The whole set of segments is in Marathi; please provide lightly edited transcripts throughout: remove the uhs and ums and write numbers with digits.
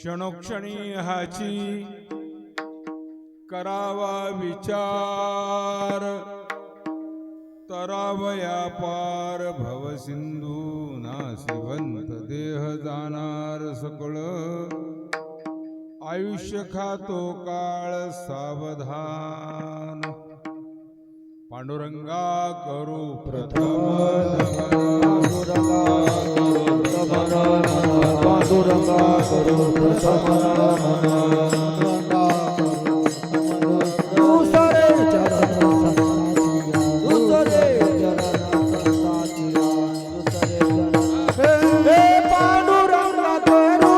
क्षणोक्षणी हाची करावा विचार तरावया पार भवसिंधू नासिवंत देह जाणार सकळ आयुष्य खातो काळ सावधान पांडुरंगा करू प्रथम पांडुरंगा करू प्रथम दुसरे चरण दुसरे पांडुरंगा करू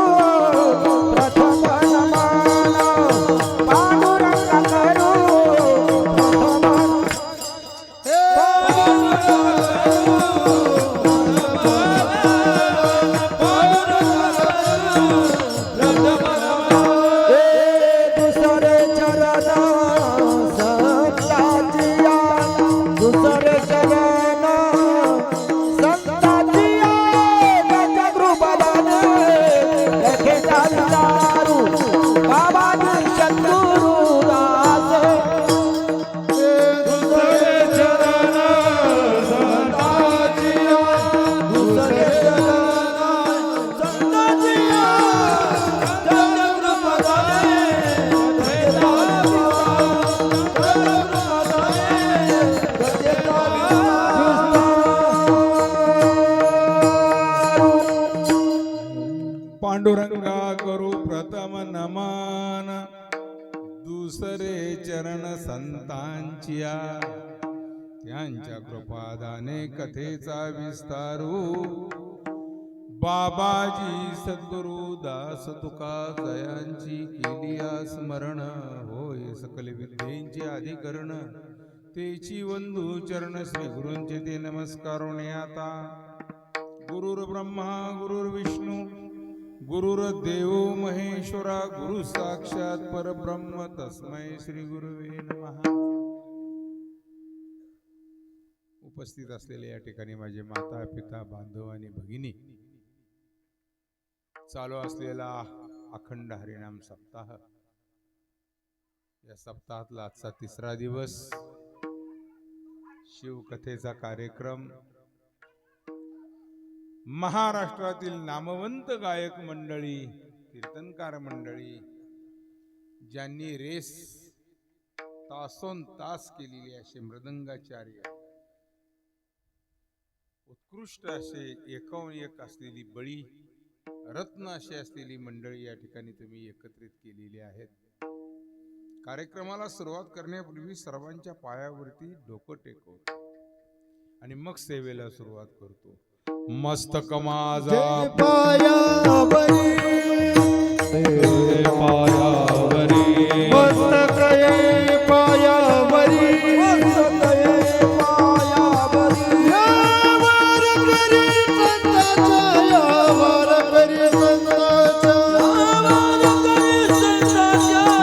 प्रथम पांडुरंगा करू पांडुरंगा करू प्रथम नमन दुसरे चरण संतांचिया त्यांच्या कृपादाने कथेचा विस्तारू बाबाजी सद्गुरु दास तुका जयांची केली स्मरण होय सकल विद्येंचे अधिकरण तेची वंदू चरण श्री गुरूंचे ते नमस्कारोने आता गुरुर ब्रह्मा गुरुर विष्णू गुरुर्देव महेश्वरा गुरु साक्षात परब्रह्म तस्मै श्री गुरुवे नमः. उपस्थित असलेले या ठिकाणी माझे माता पिता बांधव आणि भगिनी, चालू असलेला अखंड हरिनाम सप्ताह, या सप्ताहातला आजचा तिसरा दिवस, शिवकथेचा कार्यक्रम, महाराष्ट्रातील नामवंत गायक मंडळी, कीर्तनकार मंडळी, ज्यांनी रेस तासोन तास केलेली असे मृदंगाचार्य, उत्कृष्ट असे एकावन्न एक असलेली बळी, रत्न अशी असलेली मंडळी या ठिकाणी तुम्ही एकत्रित केलेली आहेत. कार्यक्रमाला सुरुवात करण्यापूर्वी सर्वांच्या पायावरती डोकं टेकवतो आणि मग सेवेला सुरुवात करतो. मस्तक माझा पायावरी पायावरी मस्तक पायावरी मस्तक पायावरी यावर करी संताचा यावर करी संताचा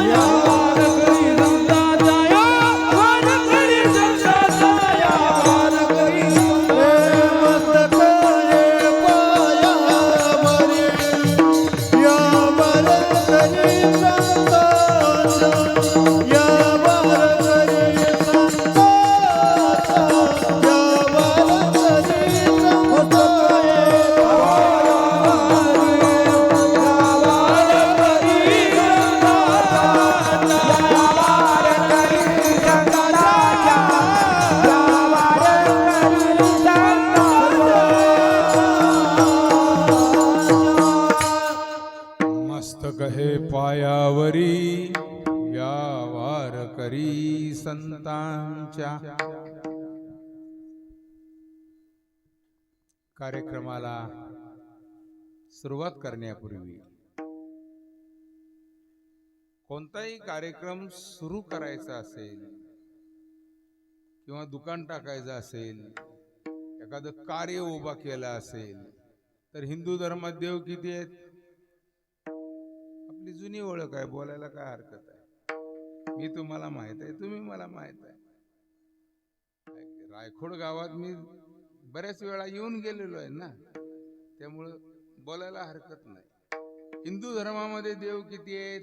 यावर करी संताचा यावर करी संताचा यावर करी मस्तक पायावरी यावार करी संतांच्या. कार्यक्रमाला सुरुवात करण्यापूर्वी कोणताही कार्यक्रम सुरू करायचा असेल किंवा दुकान टाकायचं असेल, एखादं कार्य उभा केलं असेल तर हिंदू धर्मात देव किती आहेत? आपली जुनी ओळख आहे, बोलायला काय हरकत आहे. मी तुम्हाला माहित आहे, तुम्ही मला माहित आहे. रायखोड गावात मी बऱ्याच वेळा येऊन गेलेलो आहे ना, त्यामुळं बोलायला हरकत नाही. हिंदू धर्मामध्ये देव किती आहेत?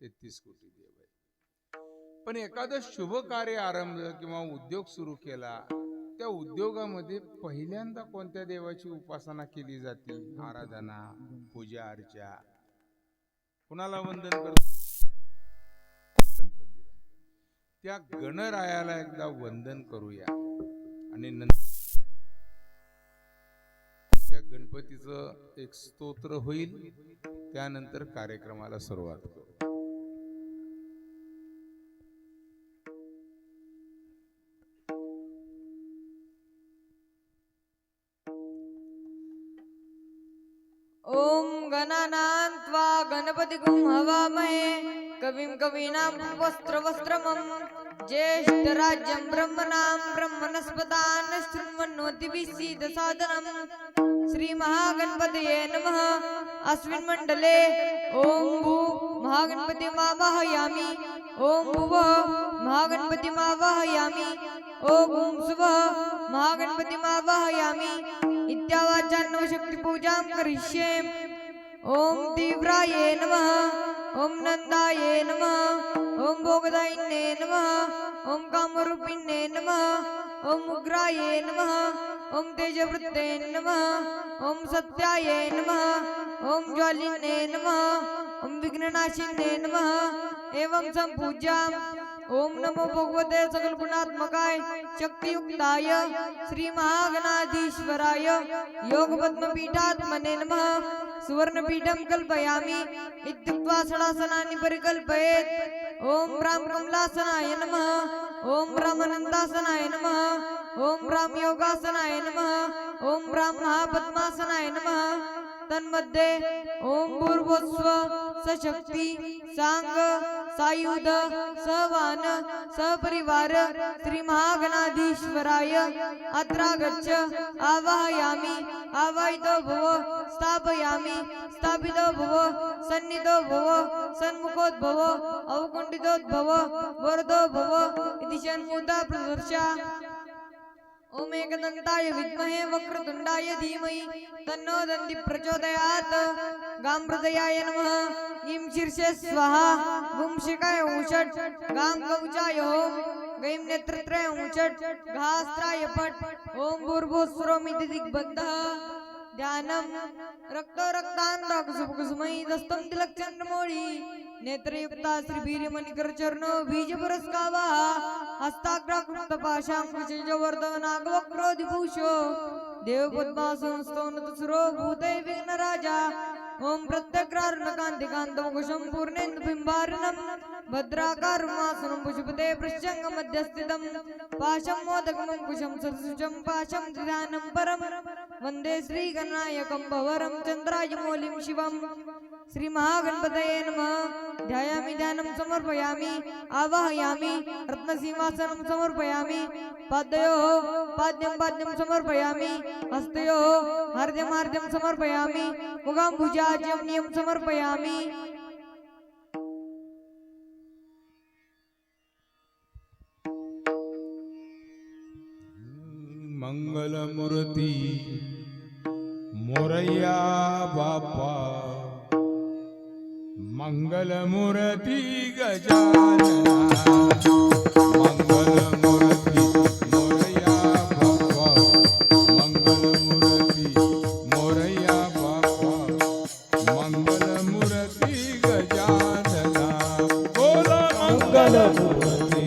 33 कोटी देव आहेत. पण एखादं शुभ कार्य आरंभ किंवा उद्योग सुरू केला, त्या उद्योगामध्ये पहिल्यांदा कोणत्या देवाची उपासना केली जाते? आराधना, पूजा अर्चा. कुणाला वंदन करतो? गणपतीला. त्या गणरायाला एकदा वंदन करूया आणि नंतर त्या गणपतीचं एक स्तोत्र होईल, त्यानंतर कार्यक्रमाला सुरुवात करू. ओम गणानां त्वा गणपतिगुं हवामहे कविं कवीनां वस्त्रवस्त्रमं ज्येष्ठराज्यं ब्रह्मणां ब्रह्मणस्पतान् शृण्वन्नोतिभिः श्री महागणपतये नमः. अस्मिन् मण्डले ओम भू महागणपतिमावाहयामि. ओम भुवः महागणपतिमावाहयामि. ओम सुवः महागणपतिमावाहयामि. इत्यावाचान्नवशक्तिपूजां करिष्ये. ओम तीव्राये नमः. ओम नंदाये नमः. ओम भोगदायिने नमः. ओम कामरूपिणे नमः. ओम उग्राये नमः. ओम तेजवृत्ते नमः. ओम सत्याये नमः. ओम ज्वालिने नमः. ओम विघ्ननाशिने नमः. एवं संपूज्याम. ओम नमो भगवते सकल गुणात्मकाय शक्तियुक्ताय श्री महागणाधीश्वराय योग पद्मपीठात्मने नमः. सुवर्णपीठं कल्पयामि इत्युक्त्वा षडासनानि परिकल्पयेत्. ओम राम कमलासनाय नमः. ओम रामानंदासनाय नमः. ओम राम योगासनाय नमः. ओम राम महापद्मासनाय नमः. तन्मध्ये ओम भूर्भुवस्व सशक्ति सांग सायुध सवान सपरिवार श्री महागणाधीश्वराय अत्रागच्छ आवाहयामि. आवाहितो भव स्थापयामि. स्थापितो भव सन्निधो भव सन्मुखोद्भव अवकुण्ठितोद्भव वरदो भव इति षण्मुखा प्रदर्शा. ओम एकदन्ताय विद्महे वक्रतुण्डाय धीमहि तन्नो दन्ति प्रचोदयात्. गाम्हृदयाय नमः. ईं शीर्षे स्वाहा. गुं शिखाय ऊषट्. गां कवचाय होम. गैं नेत्रत्रय ऊषट्. घास्त्राय पट्. ओम भूर्भुवस्वरोमिति दिग्बन्धः. ध्यानं रक्तो रक्तान्ताकुसुमकुसुमयि दस्तं तिलकचन्द्रमौळि. नेत्रयुक्ता श्री वीर्यमणिकर चरणो बीज पुरस्कावाः. हस्ताग्राकृतपाशाङ्कुशवर्धनागवक्रोधिभूषो देवपद्मासनस्तोन्नतसुरो भूते विघ्नराजा. ओम प्रत्यग्रारुणकान्तिकान्तमुकुशं पूर्णेन्दुबिम्बारुणं भद्राकारुमासनं पुष्पते पृश्चङ्गमध्यस्थितं पाशं मोदकमङ्कुशं सरसुजं पाशं त्रिधानं परं वन्दे श्रीगणनायकं भवरं चन्द्रायमौलिं शिवं. श्री महागणपतये नमः. ध्यायामि ध्यानं समर्पयामि. आवाहयामि. रत्नसिंहासनं समर्पयामि. पादयोः पाद्यं पाद्यं समर्पयामि. हस्तयोः हार्द्यं हार्द्यं समर्पयामि. मुखाम्बुजाज्यं नियं समर्पयामि. मंगलमूर्ती मोरया बापा. मंगलमूर्ती गजानना. मंगलमूर्ती मोरया बापा. मंगलमूर्ती मोरया बापा. मंगलमूर्ती गजानना. बोला मंगलमूर्ती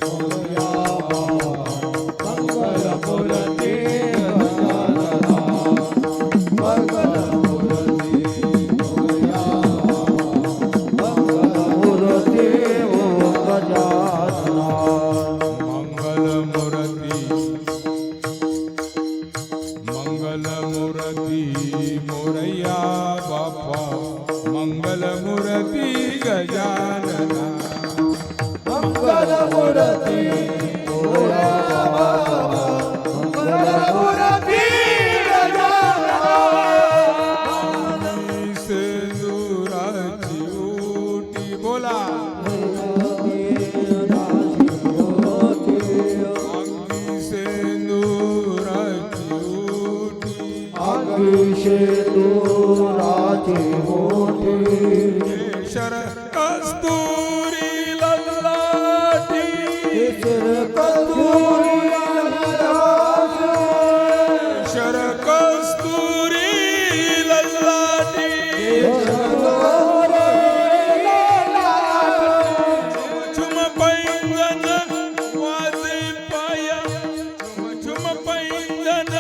मोरया बापा. मंगलमूर्ती गजानना. मंगलमूर्ती मोरया मंगलमूर्ती गजानना. मंगलमूर्ती मोरया बाप्पा मंगलमूर्ती गजानना मंगलमूर्ती मोरया बाबा मंगलमूर्ती गजानना सिंदुराची ओटी बोला शेतुराची मोठी शर कस्तुरी ललाटी शर कस्तुरी ललाटी झुम पैंजन वाजे पाया झुम पैंजन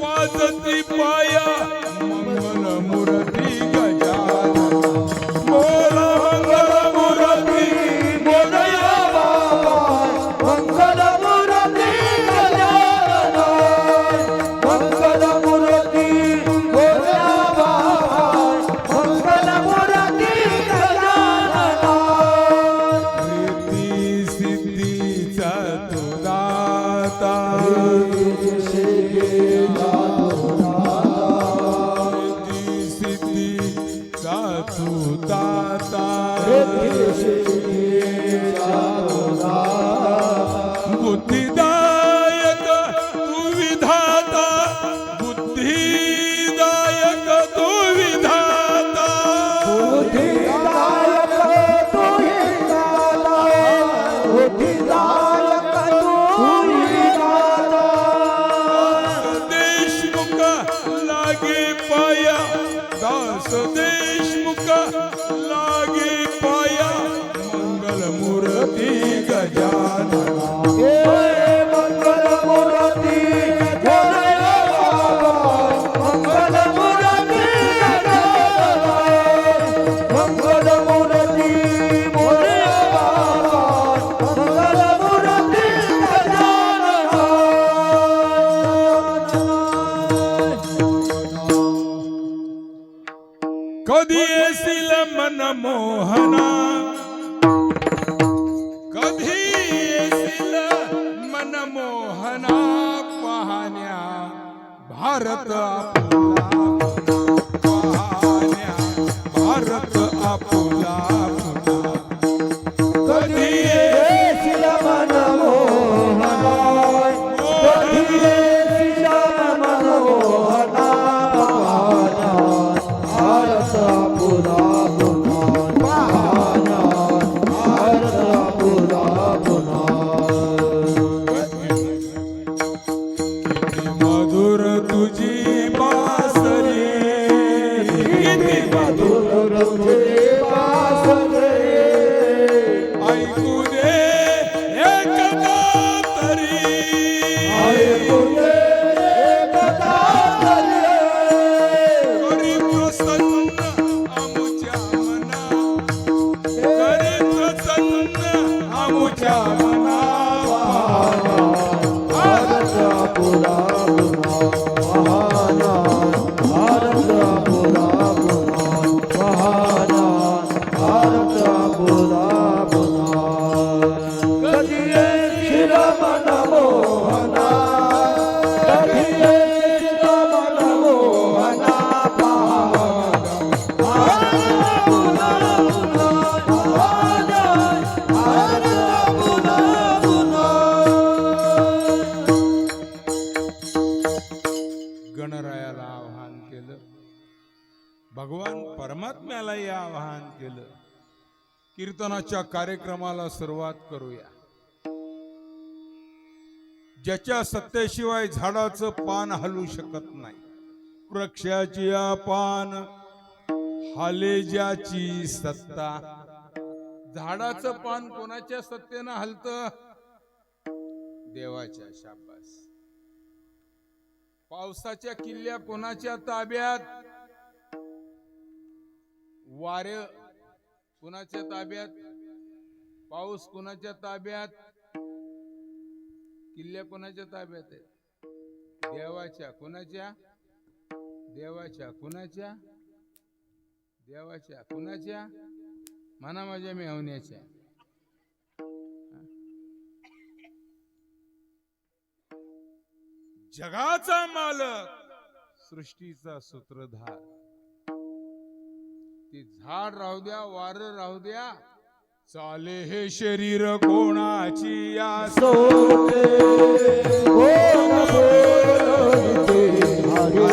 वाजती पाया मंगलमूर्ती गजानना बोला मंगलमूर्ती मोरया बाबा मंगलमूर्ती गजानना मंगलमूर्ती मोरया बाबा मंगलमूर्ती गजानना प्रीती सिद्धीचा तो दाता सिद्धीचा तो दाता बुद्धिदायक तू विधाता बुद्धिदायक तू विधाता देशमुख लागे पाया दास देशमुख लागे पाया मंगलमूर्ती गजानना मंगलमूर्ती मोरया बाबा मंगलमूर्ती गजानना मंगलमूर्ती मोरया बाबा मंगलमूर्ती गजानना कधी येशील मनमोहना कधी येशील मनमोहना पाहण्या भारत आपुला पाहण्या भारत आपुला पुन्हा कधी येशील मनमोहना कधी येशील मनमोहना पाहण्या भारत पुरा पुन्हा पाहण्या भारत पुरा पुन्हा किती मधुर तुझी बासरी किती मधुर तुझे वासरे ऐकू दे एकदा तरी ऐकू दे एकदा तरी करी प्रसन्न आमुच्या मना करी प्रसन्न आमुच्या मना भारत पुरा पुन्हा पाहण्या भारत पुरा पुन्हा पाहण्या भारत पुरा पुन्हा कधी येशील मनमोहना कधी येशील मनमोहना पाहण्या भारत पुरा पुन्हा पाहण्या भारत पुरा पुन्हा गणरायाला आवाहन केलं भगवान परमात्म्यालाही आवाहन केलं कीर्तनाच्या कार्यक्रमाला सुरुवात करूया ज्याच्या सत्तेशिवाय झाडाचं पान हलू शकत नाही वृक्षाची पान हाले ज्याची सत्ता झाडाचं पान कोणाच्या सत्तेनं हलतं देवाच्या शाबास पावसाच्या किल्ल्या कोणाच्या ताब्यात वारे कुणाच्या ताब्यात पाऊस कुणाच्या ताब्यात किल्ल्या कोणाच्या ताब्यात आहेत देवाच्या कुणाच्या देवाच्या कुणाच्या देवाच्या कुणाच्या म्हणा माझ्या मेहण्याच्या जगाचा मालक सृष्टीचा सूत्रधार ती झाड राहू द्या वार राहू द्या चाले हे शरीर कोणाची या सोते कोण बोलते हरे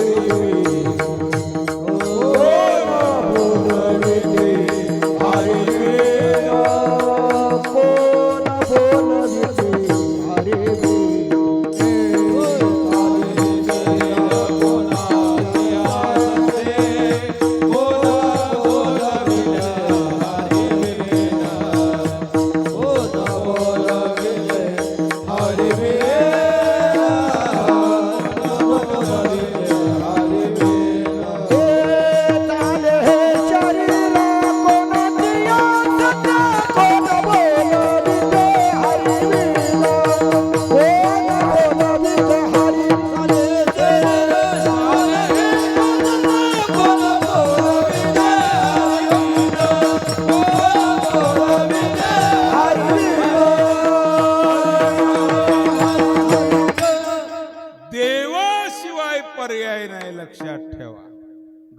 पर्याय नाही. लक्षात ठेवा.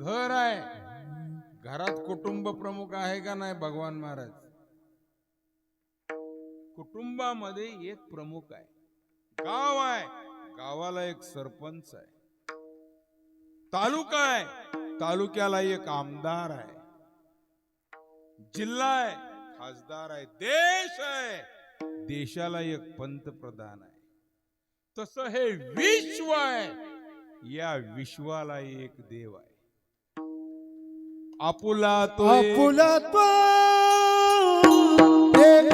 घर आहे, घरात कुटुंब प्रमुख आहे का नाही? भगवान महाराज कुटुंबामध्ये एक प्रमुख आहे. गाव आहे, गावाला एक सरपंच आहे. तालुका आहे, तालुक्याला एक आमदार आहे. जिल्हा आहे, खासदार आहे. देश आहे, देशाला एक पंतप्रधान आहे. तसं हे विश्व आहे, या विश्वाला एक देव आहे. आपुला तो आपुला तो एक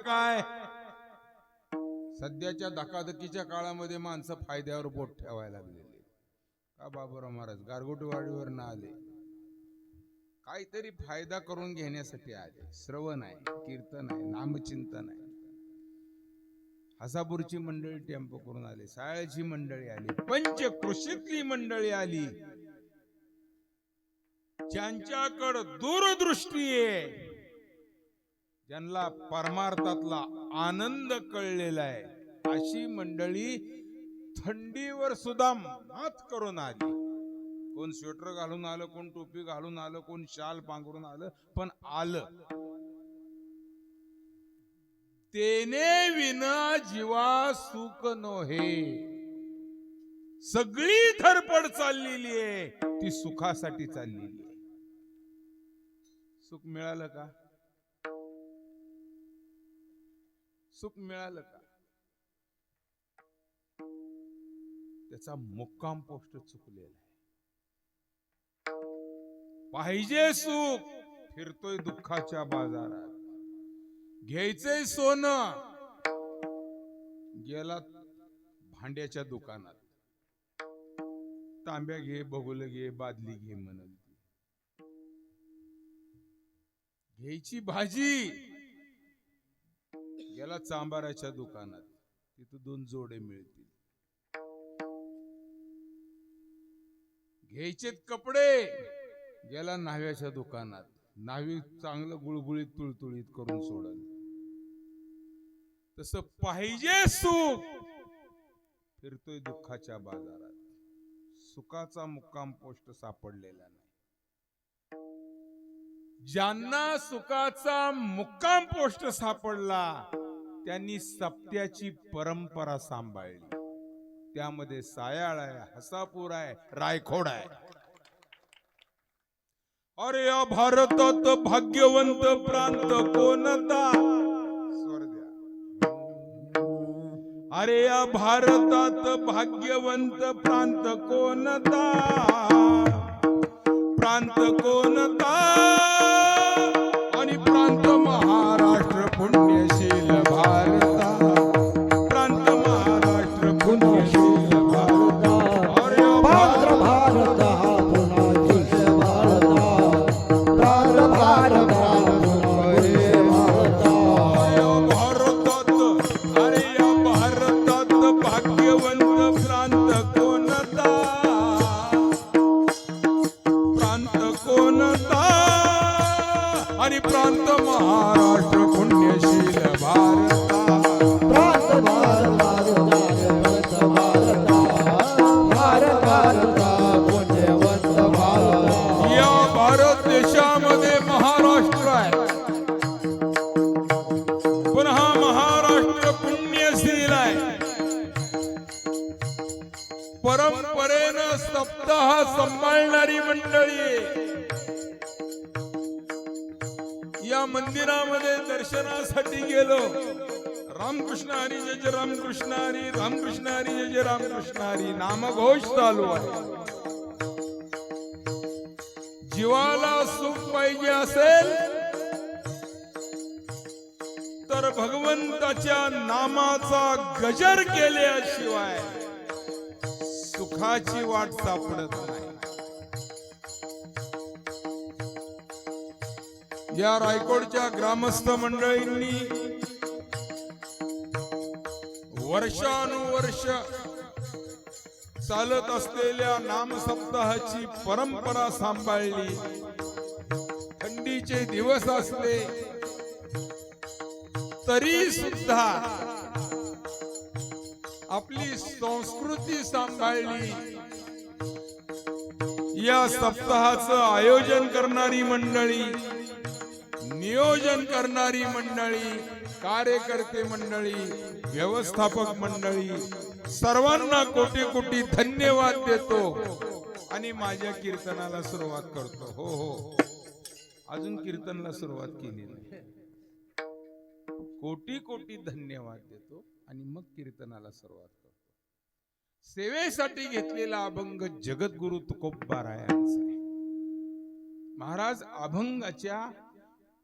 काय? सध्याच्या धकाधकीच्या काळामध्ये माणसं फायद्यावर बोट ठेवायला लागलेली का? बाबूराव महाराज गारगोटवाडीवर ना आले, काहीतरी फायदा करून घेण्यासाठी आले. श्रवण आहे, कीर्तन आहे, नामचिंतन आहे. हसापूरची मंडळी टेम्पो करून आली, साळ्याची मंडळी आली, पंचकृषीतली मंडळी आली. ज्यांच्याकडे दूरदृष्टी आहे, ज्यांना परमार्थातला आनंद कळलेला आहे, अशी मंडळी थंडीवर सुद्धा मात करून आली. कोण स्वेटर घालून आलं, कोण टोपी घालून आलं, कोण शाल पांघरून आलं, पण आलं. तेने विना जीवा सुख नोहे. सगळी धडपड चाललेली आहे ती सुखासाठी चाललेली आहे. सुख मिळालं का? सुख मिळालं का? त्याचा मुक्काम पोस्ट चुकलेला आहे. पाहिजे सुख, फिरतोय दुःखाच्या बाजारात. घ्यायचंय सोनं, गेला भांड्याच्या दुकानात. तांब्या घे, बगुल घे, बादली घे म्हणत. घ्यायची भाजी, गेला चांबाराच्या दुकानात, तिथं 2 जोडे मिळतील. घ्यायचे कपडे, गेला न्हाव्याच्या दुकानात, न्हावी चांगलं गुळगुळीत तुळतुळीत करून सोडल. तसं पाहिजे सुख, फिरतोय दुःखाच्या बाजारात. सुखाचा मुक्काम पोस्ट सापडलेला नाही. ज्यांना सुखाचा मुक्काम पोस्ट सापडला त्यांनी सप्त्याची परंपरा सांभाळली. त्यामध्ये सायाळ आहे, हसापूर आहे, रायखोड आहे. अरे या भारतात भाग्यवंत प्रांत कोणता? स्वर द्या. अरे या भारतात भाग्यवंत प्रांत कोणता? प्रांत कोणता? आणि प्रांत महाराष्ट्र पुण्यशील भारता. प्रांत महाराष्ट्र पुण्यशील भारता. अरे पात्र भारत हा पुन्हा दिव्य भारता. पात्र भारत हा पुन्हा दिव्य भारता. भारतात, अरे या भारतात भाग्यवंत प्रांत कोणता? प्रांत कोणता? आणि प्रांत महाराष्ट्र पुण्यशील भारता. प्रांत भारत भारता. भारत भारता पुण्यवंत भारता. या भारत देशामध्ये महाराष्ट्र आहे, पण हा महाराष्ट्र पुण्यशील आहे. परंपरेनं सप्ताह सांभाळणारी मंडळी आहे. या मंदिरामध्ये दर्शनासाठी गेलो, रामकृष्ण हरी जय जय रामकृष्ण हरी, रामकृष्ण हरी जय जय रामकृष्ण हरी नामघोष चालू आहे. जीवाला सुख पाहिजे असेल तर भगवंताच्या नामाचा गजर केल्याशिवाय सुखाची वाट सापडत नाही. या रायकोडच्या ग्रामस्थ मंडळींनी वर्षानुवर्ष चालत असलेल्या नामसप्ताहाची परंपरा सांभाळली. थंडीचे दिवस असले तरी सुद्धा आपली संस्कृती सांभाळली. या सप्ताहाचं आयोजन करणारी मंडळी, नियोजन करणारी मंडळी, कार्यकर्ते मंडळी, व्यवस्थापक मंडळी, सर्वांना कोटी कोटी धन्यवाद देतो आणि माझ्या कीर्तनाला सुरुवात करतो. हो हो, अजून कीर्तनाला सुरुवात केली नाही. कोटी कोटी धन्यवाद देतो आणि मग कीर्तनाला सुरुवात करतो. सेवेसाठी घेतलेला अभंग जगद्गुरु तुकोबारायांचा आहे. महाराज अभंगाच्या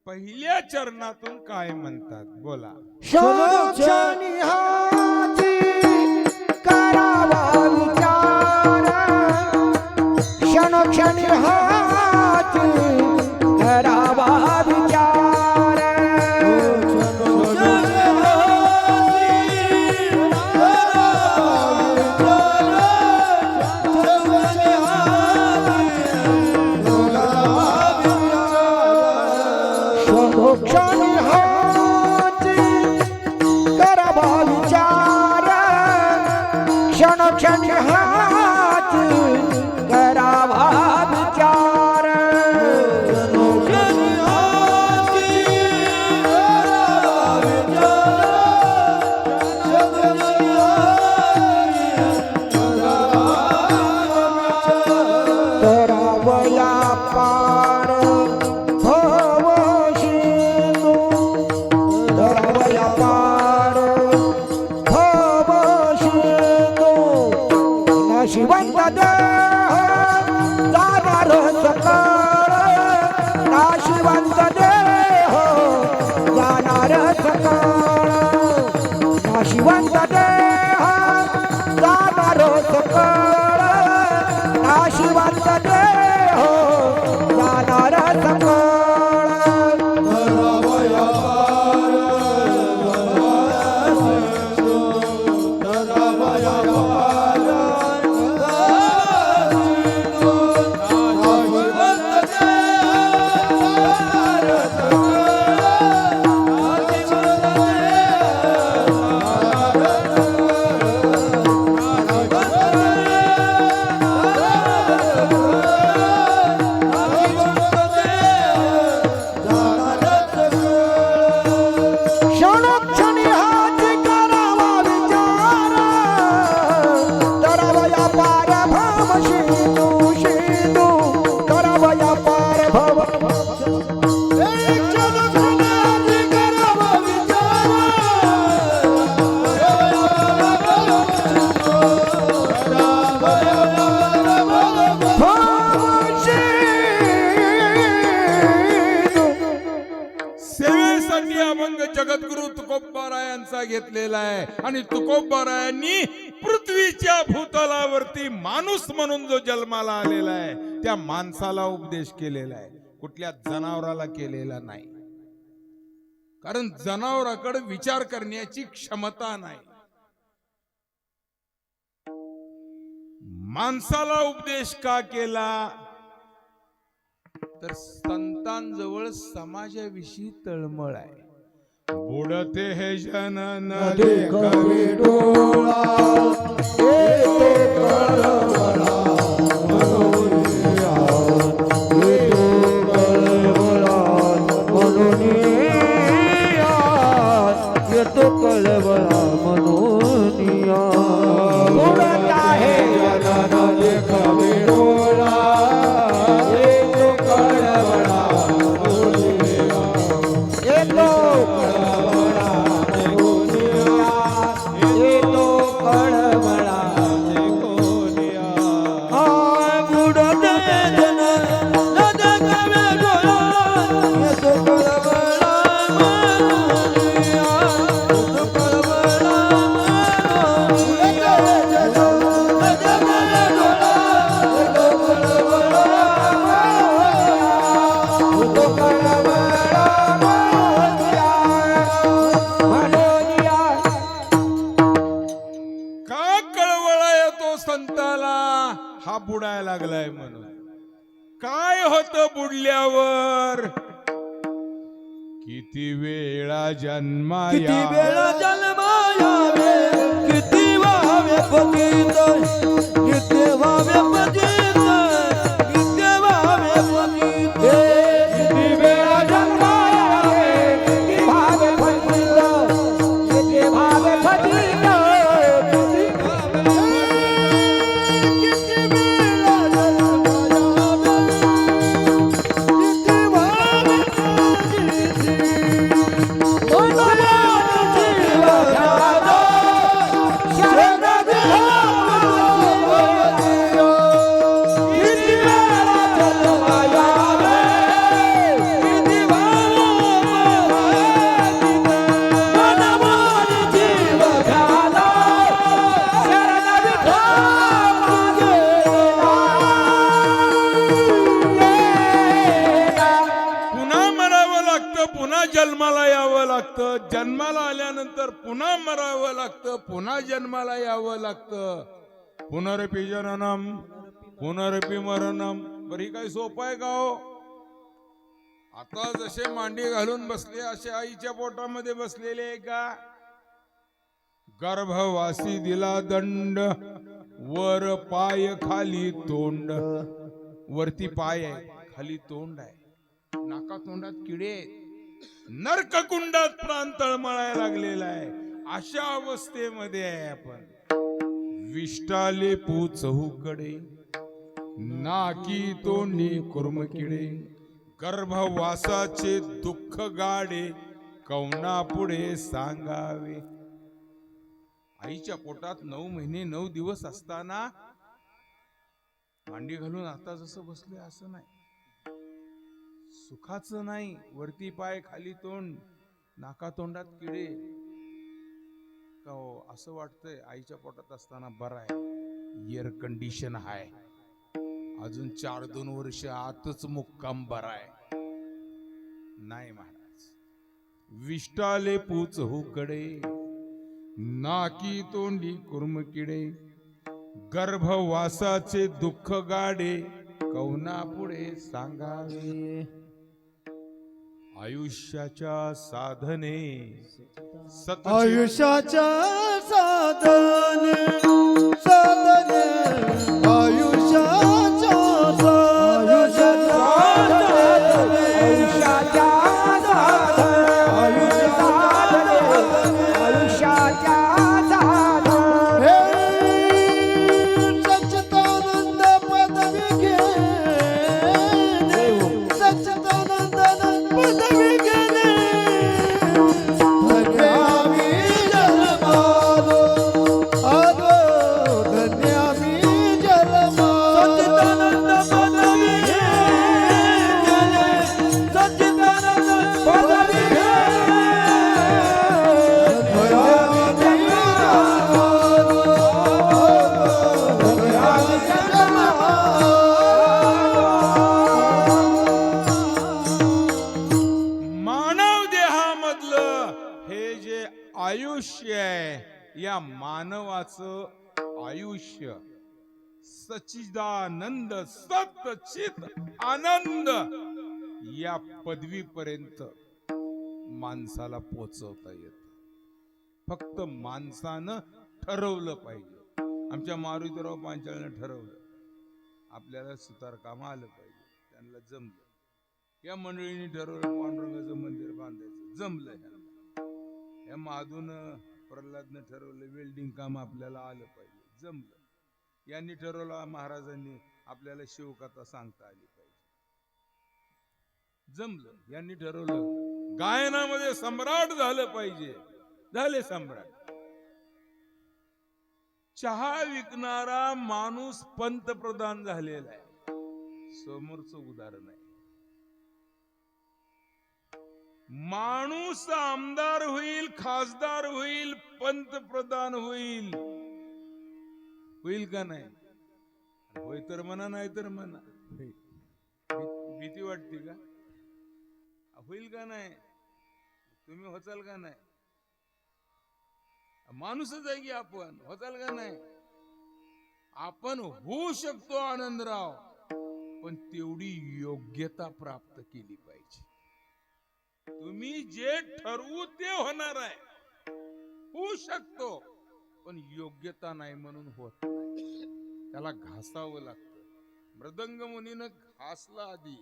पहिल्या चरणातून काय म्हणतात बोला. क्षणोक्षणी हाची करावा विचार, क्षणोक्षणी हाची करावा विचार. क्षणोक्षणी हाची करावा विचार, क्षणोक्षणी हाची करावा विचार. करावया पार भव शिंदू, करावया पार भव शिंदू. नाशिवंत देह जाणार सकळ, नाशिवंत देह जाणार सकळ, नाशिवंत देह जाणार सकळ, नाशिवंत देह जाणार सकळ. क्षणोक्षणी हाती करावा विचार, करावया पार भव शिंदू शिंदू, करावया पार भव. क्षणोक्षणी हाती करावा विचार, भव शिंदू. सेवेसाठी अभंग जगद्गुरु तुकोबारायांचा घेतलेला आहे आणि तुकोबारायांनी पृथ्वीच्या भूतलावरती माणूस म्हणून जो जन्माला आलेला आहे त्या माणसाला उपदेश केलेला आहे, कुठल्या जनावराला केलेला नाही. कारण जनावराकडे विचार करण्याची क्षमता नाही. माणसाला उपदेश का केला तर संतांजवळ समाजाविषयी तळमळ आहे. बुडते हे जनन कवी डोळा येतो कळवळा मनोनिया, येतो कळवळा मनोनिया, येतो कळवळा मनोनिया. बुडत आहे जनन कवी डोळा, येतो कळवळा मनोनिया, येतो कळवळा मनोनिया, येतो कळवळा मनोनिया. बुडत जनन कवी डोळा, येतो कळवळा मनोनिया, येतो कळवळा मनोनिया, येतो का कळवळा येतो संताला, हा बुडायला लागलाय म्हणून. काय होतं बुडल्यावर, किती वेळा जन्माया, किती वेळा जन्माया रे, किती व्हावे पतित, किती व्हावे पतित, किती व्हावे पतित. किती वेळा जन्माया रे, किती व्हावे पतित, किती व्हावे पतित, किती वेळा जन्माया रे, किती व्हावे पतित. त्यानंतर पुन्हा मरावं लागतं, पुन्हा जन्माला यावं लागतं. पुनरपि जननम पुनरपि मरणम. बरी काही सोपं आहे का हो? आता जसे मांडी घालून बसले असे आईच्या पोटामध्ये बसलेले आहे का? गर्भवासी दिला दंड, वर पाय खाली तोंड. वरती पाय आहे, खाली तोंड आहे, नाका तोंडात किडे आहेत, नरककुंडात प्राण तळमळायला लागलेला आहे. अशा अवस्थेमध्ये आहे आपण. विष्टाले पू चहूकडे, नाकी तोंडी कुर्मकिडे. गर्भवासाचे दुःख गाडे, कौना पुढे सांगावे. आईच्या पोटात 9 महिने 9 दिवस असताना मांडी घालून आता जसं बसले असं नाही, सुखाचं नाही. वरती पाय खाली तोंड, नाका तोंडात किडे. का हो असं वाटतंय आईच्या पोटात असताना बरं आहे, एअर कंडिशन आहे, अजून 4-2 वर्ष आतच मुक्काम बरा आहे. नाही महाराज. विष्टाले पूच हुकडे, नाकी तोंडी कुर्मकिडे. गर्भवासाचे दुःख गाडे, कौना पुढे सांगावे. आयुष्याच्या साधने आयुष्याच्या साधने साधने आयुष्याच्या साधने आयुष्याच्या सच्चिदानंद पदवी घेणे, सच्चिदानंद पदवी घेणे. धन्यामी जन्मालो आलो, धन्यामी जन्मालो. सच्चिदानंद पदवी घेणे, सच्चिदानंद पदवी घेणे. मानव देहामधलं हे जे आयुष्य आहे, या मानवाचं आयुष्य सच्चिदानंद सतचित आनंद या पदवीपर्यंत माणसाला पोचवता येत. फक्त माणसानं ठरवलं पाहिजे. आमच्या मारुतीराव पांचाळनं ठरवलं आपल्याला सुतारकाम आलं पाहिजे, त्यांना जमलं. या मंडळींनी ठरवलं पांडुरंगाचं मंदिर बांधायचं, जमलं ह्यांना. या माधून प्रल्हादनं ठरवलं वेल्डिंग काम आपल्याला आलं पाहिजे, जमलं. यांनी ठरवलं महाराजांनी आपल्याला शिवकथा सांगता आली पाहिजे, जमलं. यांनी ठरवलं गायनामध्ये सम्राट झालं पाहिजे, झाले सम्राट. चहा विकणारा माणूस पंतप्रधान झालेला आहे, समोरचं उदाहरण आहे. माणूस आमदार होईल, खासदार होईल, पंतप्रधान होईल. होईल का नाही? होय तर म्हणा, नाही तर म्हणा. भीती वाटते का? होईल का नाही? तुम्ही होचाल का नाही? माणूसच आहे की आपण, होचाल का नाही? आपण होऊ शकतो आनंदराव, पण तेवढी योग्यता प्राप्त केली पाहिजे. तुम्ही जे ठरवू ते होणार आहे. होऊ शकतो, पण योग्यता नाही म्हणून होत नाही. त्याला घासावं लागतं. मृदंग मुनीनं घासला आधी,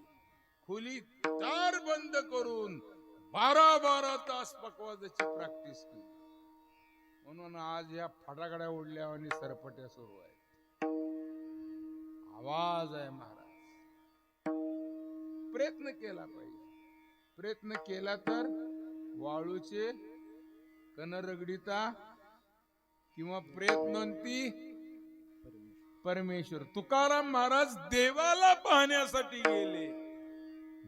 खोलीत दार बंद करून 12-12 तास पकवाजाची प्रॅक्टिस केली. म्हणून आज या फटाकड्या उडल्या आणि सरपट्या सुरू आहेत. आवाज आहे महाराज. प्रयत्न केला पाहिजे. प्रयत्न केला तर वाळूचे कण रगडिता किंवा प्रयत्नंती परमेश्वर. तुकाराम महाराज देवाला पाहण्यासाठी गेले.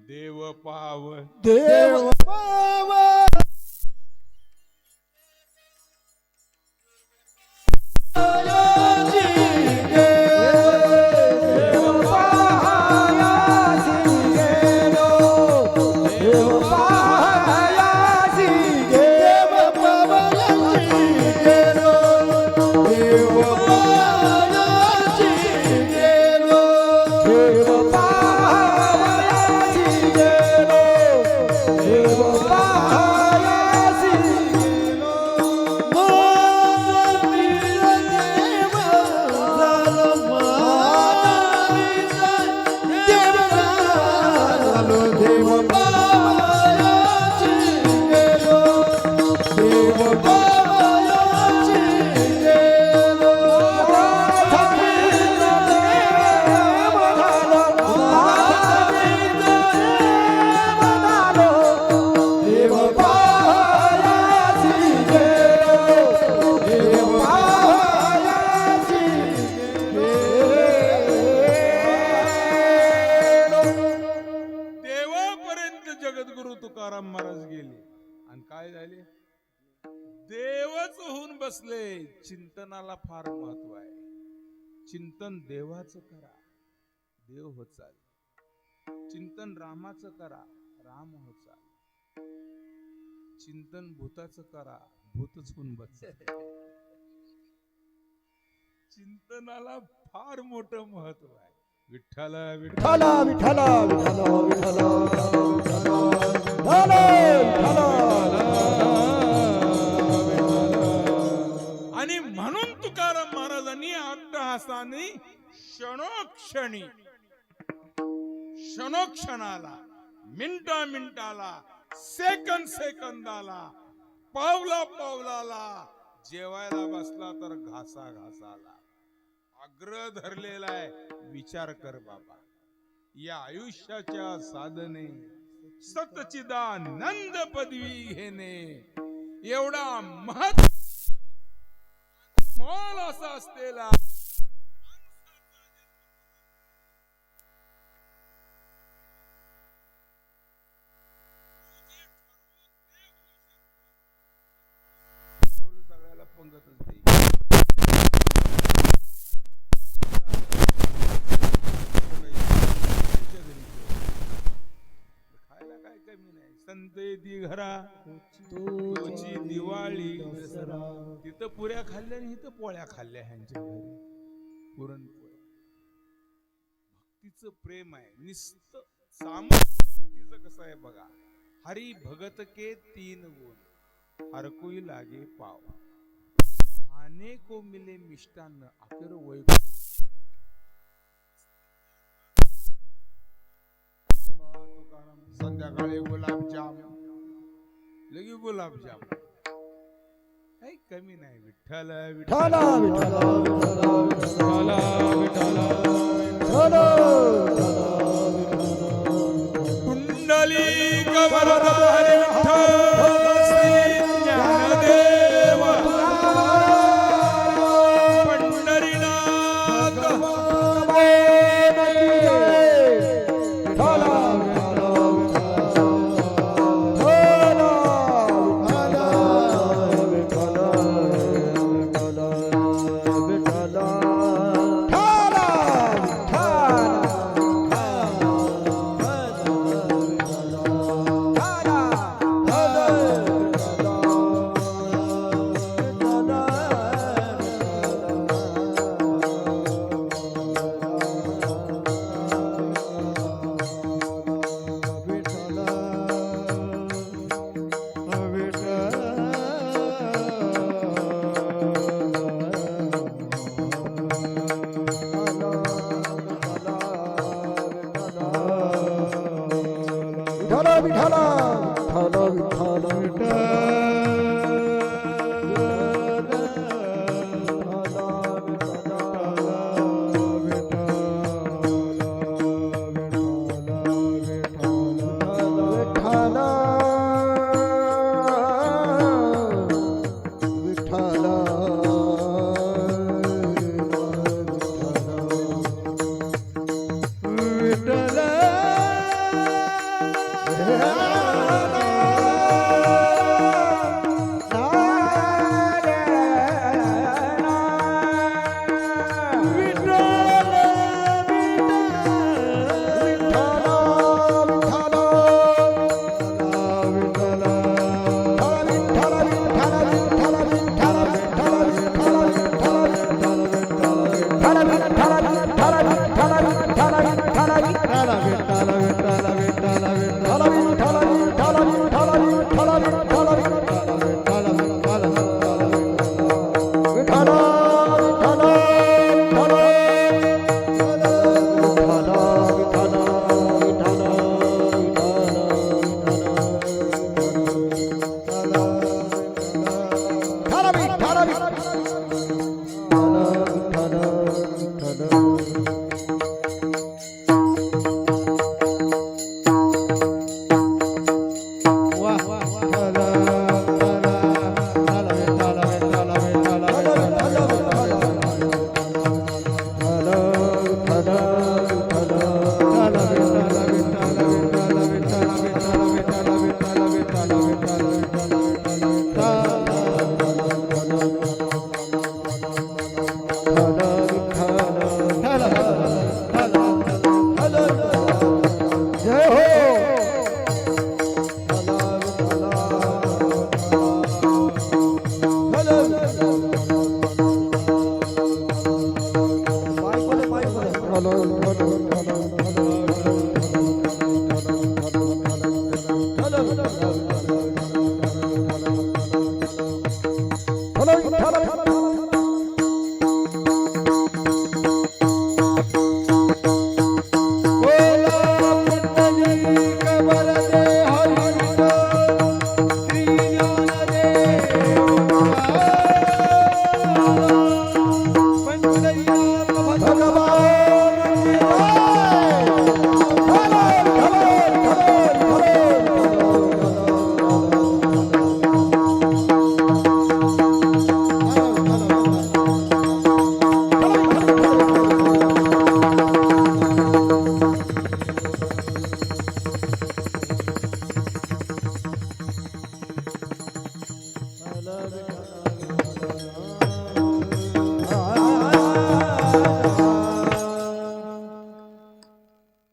देव पाव देव पाव देव पाव देवच होऊन बसले. चिंतनाला फार महत्व आहे. चिंतन देवाचं करा, देव होत चाल. चिंतन रामाचं करा, राम होत चाल. चिंतन भूताचं करा, भूतच होऊन बस. चिंतनाला फार मोठं महत्व आहे. विठ्ठल विठ्ठल विठ्ठल विठ्ठल आणि म्हणून तुकाराम महाराजांनी अट्टहासाने क्षणोक्षणी, क्षणोक्षणाला, मिनिटा मिनिटाला, सेकंद सेकंदाला, पावला पावलाला जेवायला बसला तर घासा घासाला आग्रह धरलेला आहे. विचार कर बाबा, या आयुष्याच्या साधने सच्चिदानंद पदवी घेणे एवढा महत्व मोल असा असलेला सगळ्याला पंगतच देईल. खायला काय कमी नाही. संते दी घरा तुझी दिवाळी, तिथं पुऱ्या खाल्ल्या आणि इथं पोळ्या खाल्ल्या ह्यांच्या घरी, पुरणपोळ्या. भक्तीचं प्रेम आहे निस्त. सामर्थ्य कसं आहे बघा. हरी भगत के 3 गुण, हर कोई लागे पाव, खाने को मिले मिष्टान्न, आखिर वैकुंठ. संध्याकाळी गुलाबजाम, लगे गुलाबजाम, काही कमी नाही. विठ्ठल विठ्ठल कुंडली कवरधारी विठ्ठल श्री ज्ञानदेव पंढरीनाथ.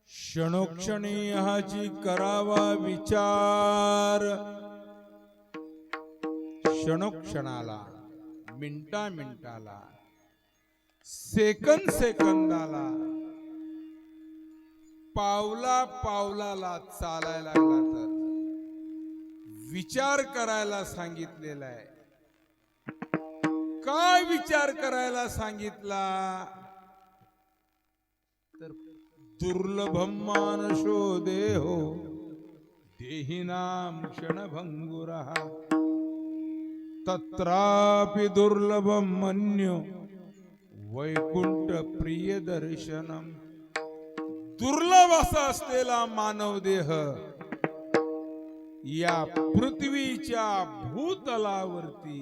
क्षणोक्षणी हाची करावा विचार, क्षणोक्षणाला, मिनिटा मिनिटाला, सेकंद सेकंदाला, पावला पावलाला चालायला लागला तर विचार करायला सांगितलेला आहे. काय विचार करायला सांगितला तर दुर्लभम मानशो देहो देहिनाम क्षणभंगुरः तत्रापि दुर्लभम मन्यो वैकुंठ प्रिय दर्शनम. दुर्लभ असा असलेला मानव देह या पृथ्वीच्या भूतलावरती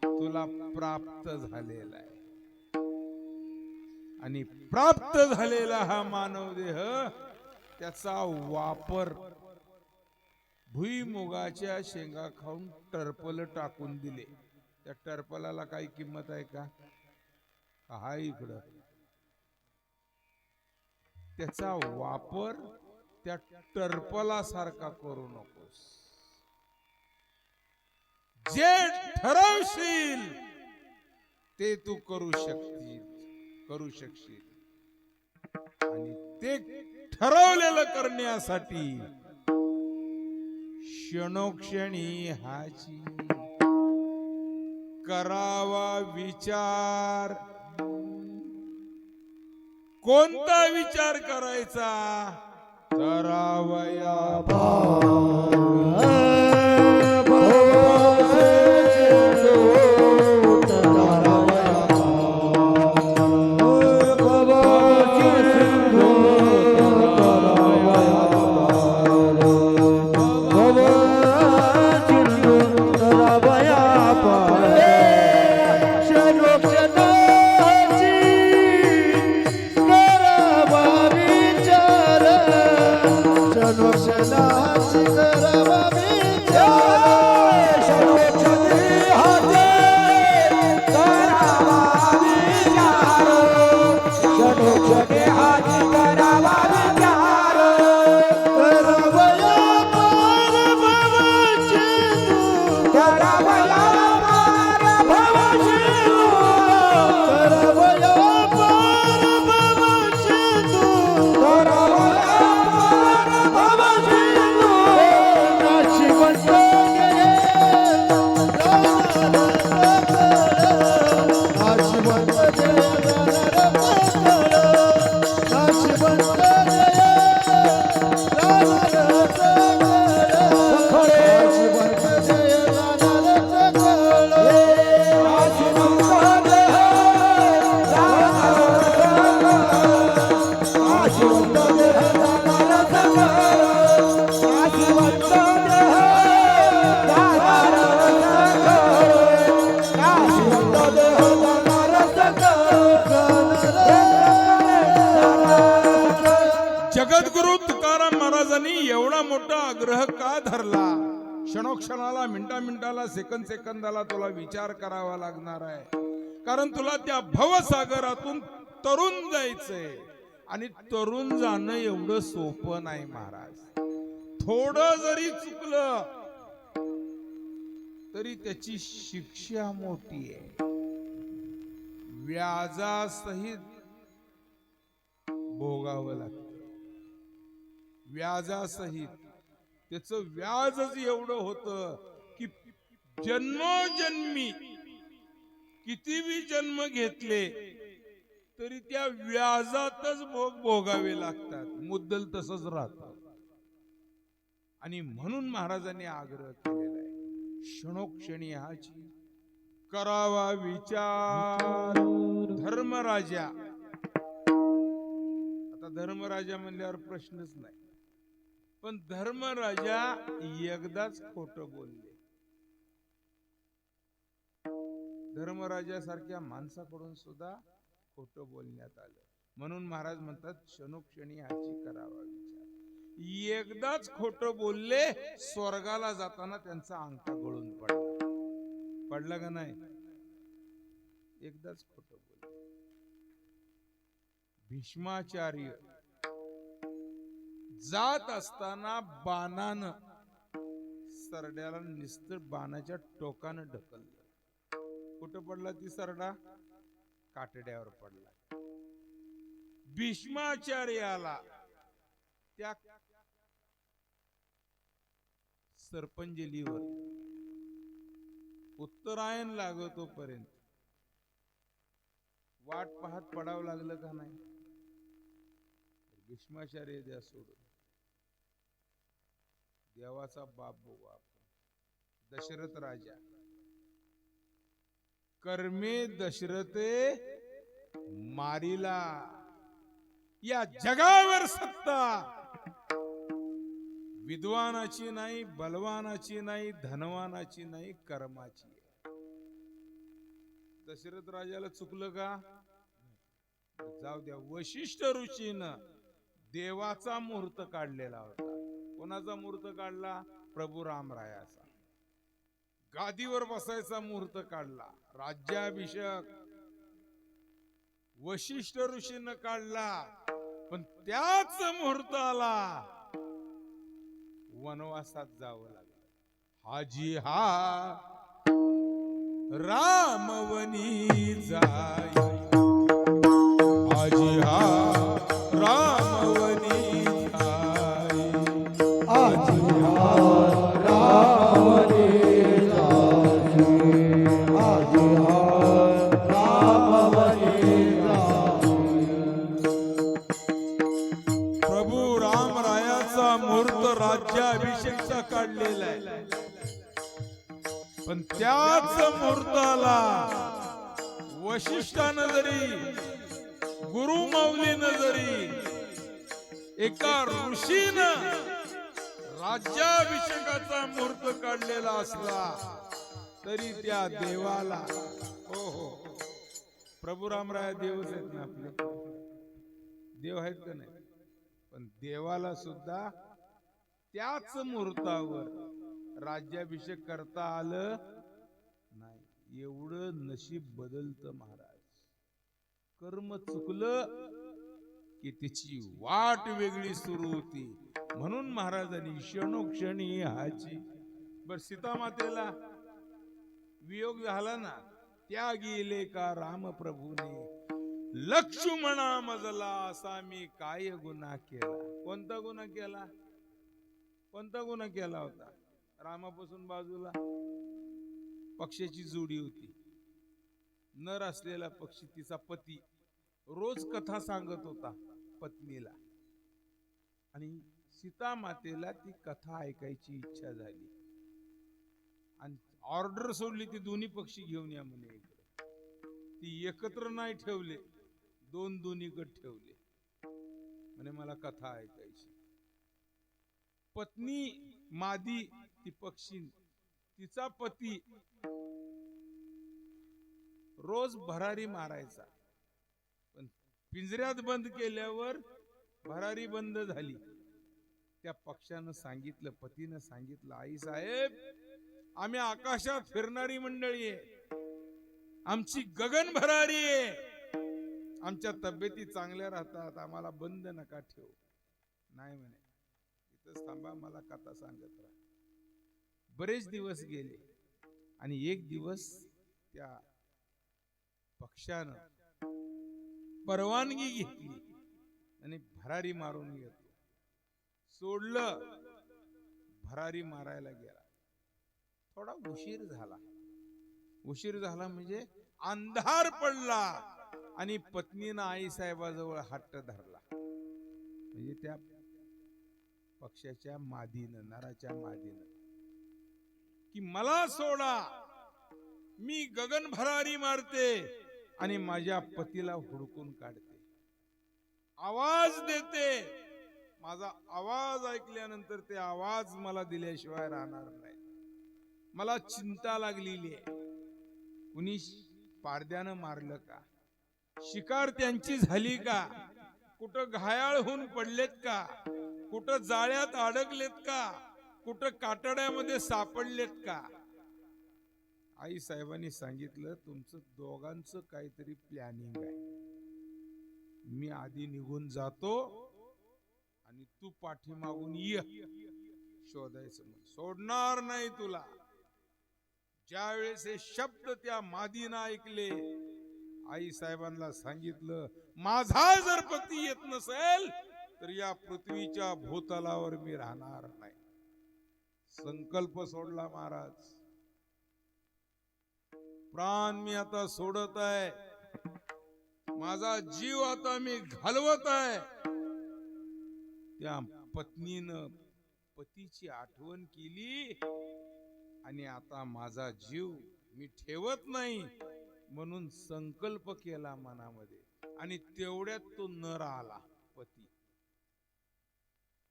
तुला प्राप्त झालेला आहे. आणि प्राप्त झालेला हा मानव देह त्याचा वापर भुईमुगाच्या शेंगा खाऊन टरपल टाकून दिले. त्या टरपलाला काही किंमत आहे का? हाय इकडं. त्याचा वापर त्या टरपलासारखा करू नकोस. जे ठरवशील ते तू करू शकशील. आणि ते ठरवलेलं करण्यासाठी क्षणोक्षणी हाची करावा विचार. कोणता विचार करायचा? करावया जगद्गुरु तुकाराम महाराजांनी एवढा मोठा आग्रह का धरला? क्षणोक्षणाला, मिनिटा मिनिटाला, सेकंद सेकंदाला तुला विचार करावा लागणार आहे. कारण तुला त्या भवसागरातून तरुण जायचंय. आणि तरुण जाणं एवढं सोपं नाही महाराज. थोडं जरी चुकलं तरी त्याची शिक्षा मोठी आहे. व्याजासहित भोगावं लागतं. व्याजासहित. त्याचं व्याजच एवढं होतं की जन्मोजन्मी किती बी जन्म घेतले तरी त्या व्याजातच भोग भोगावे लागतात. मुद्दल तसंच राहतं. आणि म्हणून महाराजांनी आग्रह केलेला आहे, क्षणोक्षणी ह्याची करावा विचार. धर्मराजा, आता धर्मराजा म्हणल्यावर प्रश्नच नाही, पण धर्मराजा एकदाच खोटं बोलले. धर्मराजासारख्या माणसाकडून सुद्धा खोटं बोलण्यात आलं. म्हणून महाराज म्हणतात, क्षणोक्षणी ह्याची करावा विचार. एकदाच खोटं बोलले, स्वर्गाला जाताना त्यांचा अंगठा गळून पडला का नाही? एकदाच खोटं बोलले. भीष्माचार्य जात असताना बाणानं सरड्याला निस्तर बाणाच्या टोकानं ढकललं. कुठं पडला ती सरडा? कातड्यावर पडला. भीष्माचार्याला त्या सर्पंजलीवर उत्तरायण लागतोपर्यंत वाट पाहत पडावं लागलं का नाही? भीष्माचार्य द्या सोडून. देवाचा बाप बघू आपण. दशरथ राजा, कर्मे दशरथे मारिला. या जगावर सत्ता विद्वानाची नाही, बलवानाची नाही, धनवानाची नाही, कर्माची. दशरथ राजाला चुकलं का? जाऊ द्या. वशिष्ठ ऋषीनं देवाचा मुहूर्त काढलेला होता. कोणाचा मुहूर्त काढला? प्रभू रामरायाचा. गादीवर बसायचा मुहूर्त काढला. राज्याभिषेक वशिष्ठ ऋषीनं काढला. पण त्याच मुहूर्ताला वनवासात जावं लागलं. हाजी हा रामवनी जाई, हाजी हा रामवनी जाई, आजी हा रामवनी जाई, आजी हा रामवनी जाई. प्रभू रामरायाचा मुहूर्त राज्याभिषेकचा काढलेला आहे. पण त्याच मुहूर्ताला वशिष्ठानं जरी, गुरुमाऊलीनं जरी, एका ऋषीनं राज्याभिषेकाचा मुहूर्त काढलेला असला तरी त्या देवाला, हो हो, प्रभू रामराया देवच आहेत ना आपले, देव आहेत का नाही? पण देवाला सुद्धा त्याच मुहूर्तावर राज्याभिषेक करता आलं नाही. एवढं नशीब बदलतं महाराज. कर्म चुकलं की त्याची वाट वेगळी सुरू होती. म्हणून महाराजांनी क्षणोक्षणी ह्याची. बर, सीतामातेला वियोग झाला ना, त्या गेले का रामप्रभूने, लक्ष्मणा मजला असा मी काय गुन्हा केला. कोणता गुन्हा केला? कोणता गुन्हा केला होता? रामापासून बाजूला पक्षाची जोडी होती. नर असलेला पक्षी, तिचा पती, रोज कथा सांगत होता पत्नीला. आणि सीता मातेला ती कथा ऐकायची इच्छा झाली आणि ऑर्डर सोडली, ती दोन्ही पक्षी घेऊन या म्हणे इकडे. ती एकत्र नाही ठेवले, दोन्हीकडे ठेवले. म्हणे मला कथा ऐकायची. पत्नी मादी, ती पक्षी, तिचा पती रोज भरारी मारायचा. पण पिंजऱ्यात बंद केल्यावर भरारी बंद झाली. त्या पक्षानं सांगितलं, पतीनं सांगितलं, आई साहेब, आम्ही आकाशात फिरणारी मंडळी आहे, आमची गगन भरारी आहे, आमच्या तब्येती चांगल्या राहतात, आम्हाला बंद नका ठेवू. नाही म्हणे, इथंच थांबा, मला कथा सांगत राहा. बरेच दिवस गेले आणि एक दिवस त्या पक्षानं परवानगी घेतली आणि भरारी मारून घेतली. सोडलं, भरारी मारायला गेला. थोडा उशीर झाला. उशीर झाला म्हणजे अंधार पडला आणि पत्नीनं आईसाहेबाजवळ हट्ट धरला. म्हणजे त्या पक्षाच्या मादीनं, नराच्या मादीनं, की मला सोडा, मी गगन भरारी मारते आणि माझ्या पतीला हुडकून काढते, आवाज देते. माझा आवाज ऐकल्यानंतर ते आवाज मला दिल्याशिवाय राहणार नाही. मला चिंता लागलेली आहे. कुणी पारद्यानं मारलं का? शिकार त्यांची झाली का? कुठं घायाळ होऊन पडलेत का? कुठं जाळ्यात अडकलेत का? कुठं कातड्यामध्ये सापडलेत का? आई साहेबांनी सांगितलं, तुमचं दोघांचं काहीतरी प्लॅनिंग आहे. मी आधी निघून जातो आणि तू पाठीमागून ये शोधायचं. सोडणार नाही तुला. ज्यावेळेस हे शब्द त्या मादीनं ऐकले, आई साहेबांना सांगितलं, माझा जर पती येत नसेल तर या पृथ्वीच्या भूतलावर मी राहणार नाही. संकल्प सोडला महाराज. प्राण मी आता सोडत आहे, माझा जीव आता मी घालवत आहे. त्या पत्नीनं पतीची आठवण केली आणि आता माझा जीव मी ठेवत नाही म्हणून संकल्प केला मनामध्ये. आणि तेवढ्यात तो नर आला.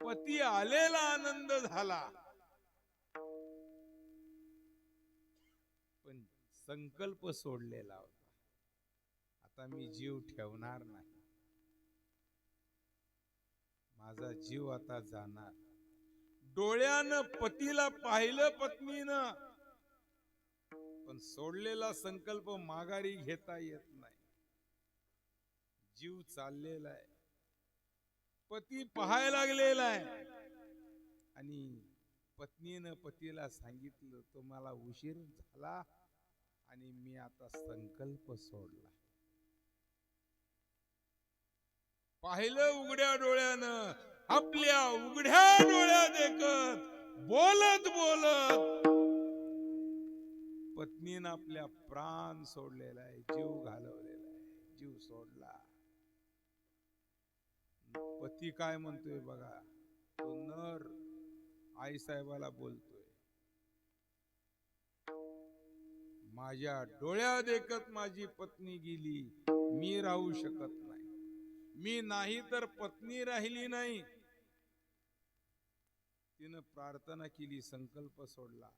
पती आलेला आनंद झाला, पण संकल्प सोडलेला होता. आता मी जीव ठेवणार नाही, माझा जीव आता जाणार. डोळ्यानं पतीला पाहिलं पत्नीनं, पण सोडलेला संकल्प माघारी घेता येत नाही. जीव चाललेला आहे, पती पाहायला लागलेला आहे. आणि पत्नीनं पतीला सांगितलं, तो मला उशीर झाला आणि मी आता संकल्प सोडला. पाहिलं उघड्या डोळ्यानं, आपल्या उघड्या डोळ्या देखत बोलत बोलत पत्नीनं आपल्या प्राण सोडलेला आहे, जीव घालवलेला आहे, जीव सोडला. पती काय म्हणतोय बघा. तो नर आई साहेबाला बोलतोय, माझ्या डोळ्या देखत माझी पत्नी गेली, मी राहू शकत नाही. मी नाही तर पत्नी राहिली नाही. तिनं प्रार्थना केली, संकल्प सोडला.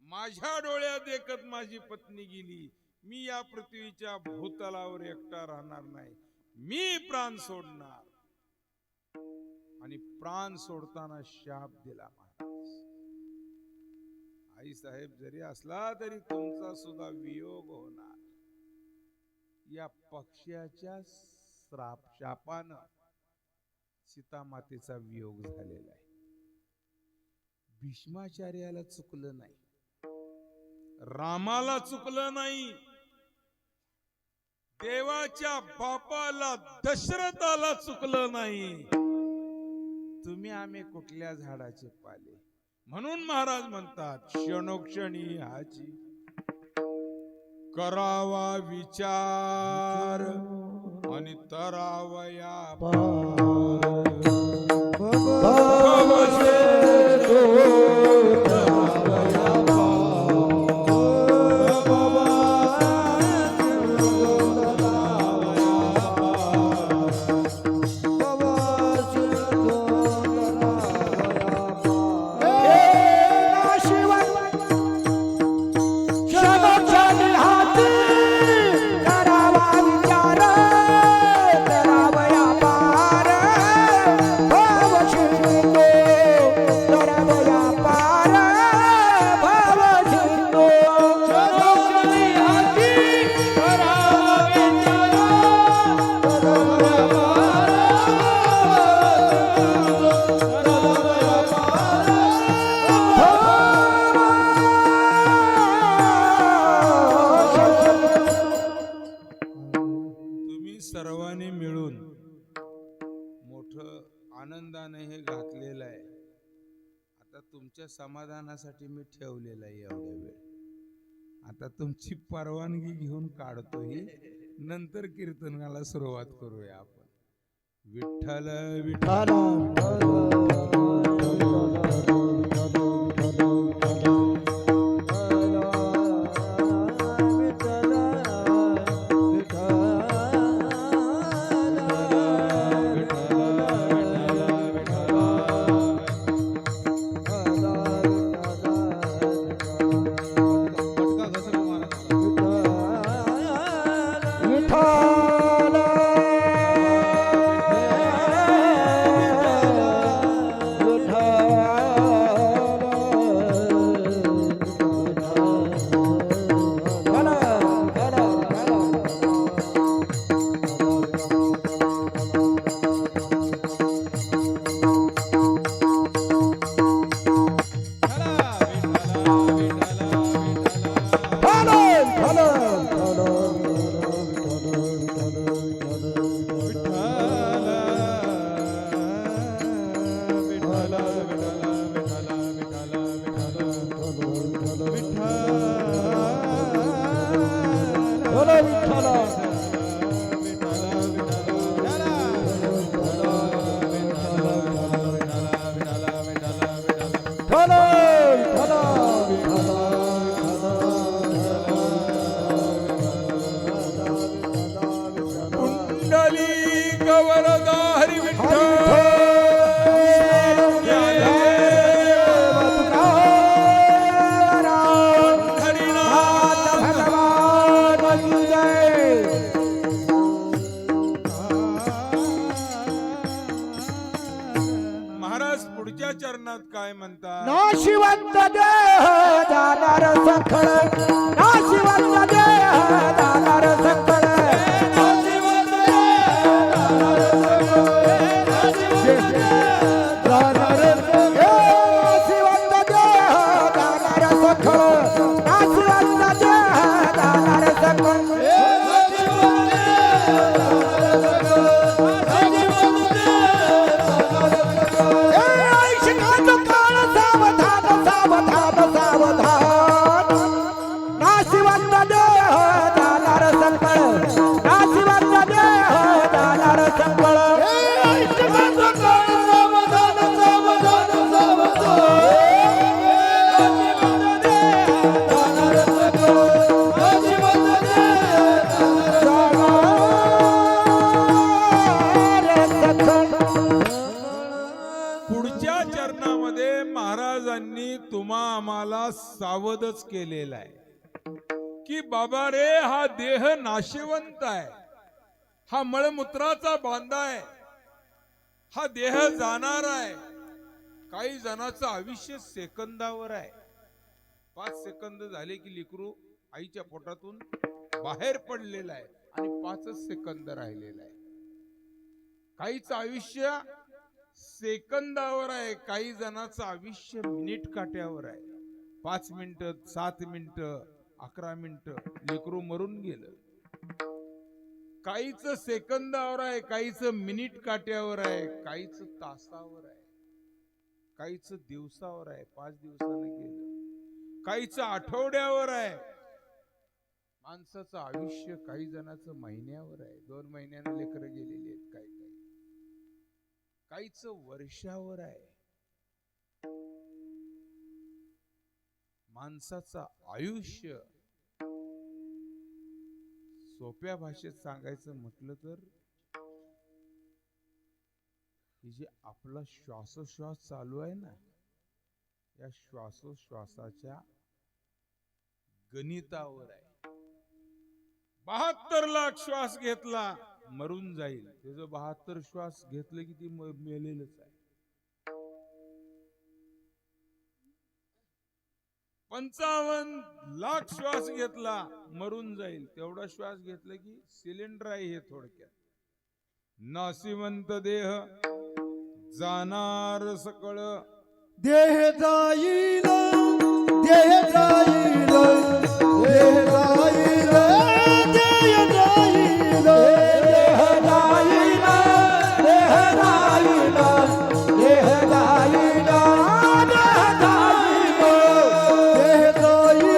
माझ्या डोळ्या देखत माझी पत्नी गेली, मी या पृथ्वीच्या भूतलावर एकटा राहणार नाही, मी प्राण सोडणार. आणि प्राण सोडताना शाप दिला महाराज. आई साहेब जरी असला तरी तुमचा सुद्धा वियोग होणार. या पक्षाच्या शापानं सीतामातेचा वियोग झालेला आहे. भीष्माचार्याला चुकलं नाही, रामाला चुकलं नाही, देवाच्या बापाला दशरथाला चुकलं नाही. तुम्ही आम्ही कुठल्या झाडाचे पाले. म्हणून महाराज म्हणतात, क्षणोक्षणी ह्याची करावा विचार आणि तरावया सर्वांनी मिळून मोठं आनंदाने हे घातलेलं आहे. आता तुमच्या समाधानासाठी मी ठेवलेलं आहे एवढ्या वेळ. आता तुमची परवानगी घेऊन काढतो ही, नंतर कीर्तनाला सुरुवात करूया आपण. विठ्ठल विठ्ठल चरणात काय म्हणतात? नाशिवंत देह जाणार सखळ, नाशिवंत देह जाणार सखळ, नाशिवंत देह जाणार सखळ, नाशिवंत देह जाणार सखळ. पुढच्या चरणामध्ये महाराजांनी तुम्हा आम्हाला सावधच केलेला आहे की बाबा रे, हा देह नाशिवंत आहे, हा मळमूत्राचा बांधा आहे, हा देह जाणार आहे. काही जणांचं आयुष्य सेकंदावर आहे. 5 सेकंद झाले की लेकरू आईच्या पोटातून बाहेर पडलेला आहे आणि 5च सेकंद राहिलेला आहे. काहीच आयुष्य सेकंदावर आहे, काही जणांचं आयुष्य मिनिट काट्यावर आहे. 5 मिनिटं, 7 मिनिटं, 11 मिनिटं लेकरू मरून गेलं. काहीच सेकंदावर आहे, काहीच मिनिट काट्यावर आहे, काहीच तासावर आहे, काहीच दिवसावर आहे, 5 दिवसानं गेलं, काहीच आठवड्यावर आहे. माणसाचं आयुष्य काही जणांचं महिन्यावर आहे, 2 महिन्यानं लेकरं गेलेली आहेत, काही काहीच वर्षावर आहे. माणसाचं आयुष्य सोप्या भाषेत सांगायचं म्हटलं तर की जे आपला श्वासोश्वास चालू आहे ना, या श्वासोश्वासाच्या गणितावर आहे. 72 लाख श्वास घेतला मरून जाईल, त्याचं 72 श्वास घेतलं की ती मेलेलंच आहे. 55 लाख श्वास घेतला मरून जाईल, तेवढा श्वास घेतला की सिलेंडर आहे. हे थोडक्यात नाशिवंत देह जाणार सकळ, देह जाईल, देह जाईल, देह जाईल, देह जाईल, देह जाईल, देह जाईल, देह जाईल, देह जाईल, देह जाईल,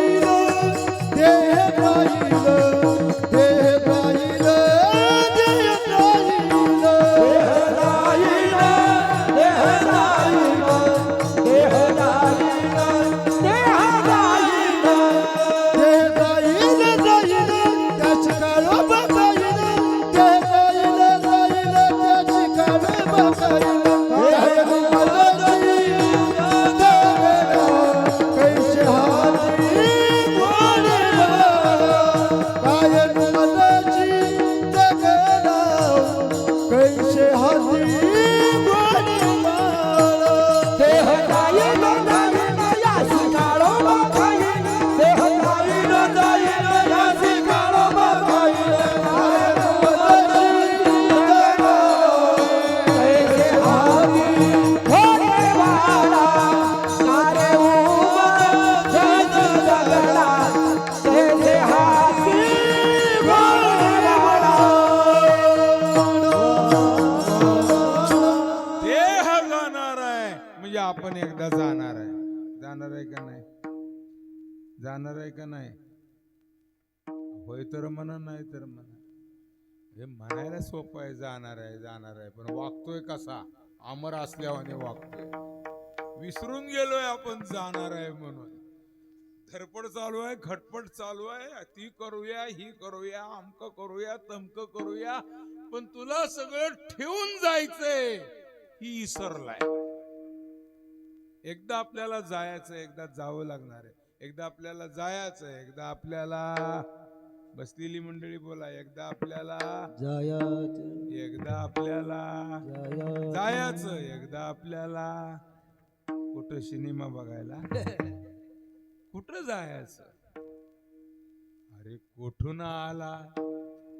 जाणार आहे का नाही? होय तर म्हणा, नाही तर म्हणा. हे म्हणायला सोपं आहे, जाणार आहे जाणार आहे, पण वागतोय कसा? अमर असल्यावाने वागतोय. विसरून गेलोय आपण जाणार आहे म्हणून. धडपड चालू आहे, खटपट चालू आहे, ती करूया, ही करूया, अमक करूया, तमक करूया, पण तुला सगळं ठेवून जायचंय ही इसरलाय. एकदा आपल्याला जायचं, एकदा जावं लागणार आहे. एकदा आपल्याला जायचं, एकदा आपल्याला, बसलेली मंडळी बोला, एकदा आपल्याला जायचं, एकदा आपल्याला जायचं, एकदा आपल्याला कुठं सिनेमा बघायला, कुठं जायचं? अरे कुठून आला,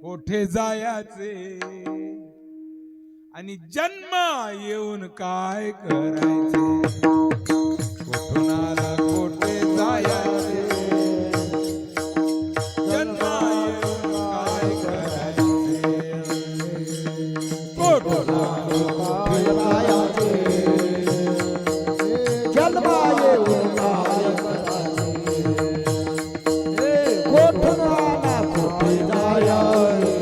कोठे जायचे, आणि जन्म येऊन काय करायचे? कुठून आला, कोठे जायचे, जन्म येऊन काय करायचे? कुठून आला, कोठे जायचे, जन्मा येऊन काय करायचे? कोठून आला, कोठे जायचे,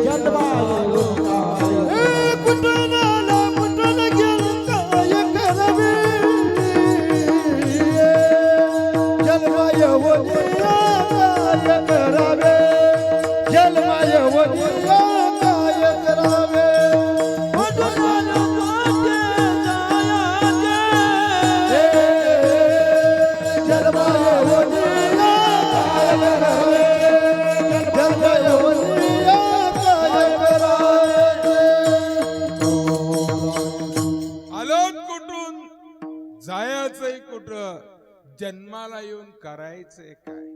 जन्मा येऊन काय करायचे? कुठून आला, कुठून गेला, काय करावे? जन्मा येऊन काय करावे? जन्मा येऊन काय करावे? कुठून आला, कोठे जायचे? जन्मा येऊन काय करावे? जन्मा येऊन काय करावे? आलोत कुठून, जायचंय कुठं, जन्माला येऊन करायचंय काय?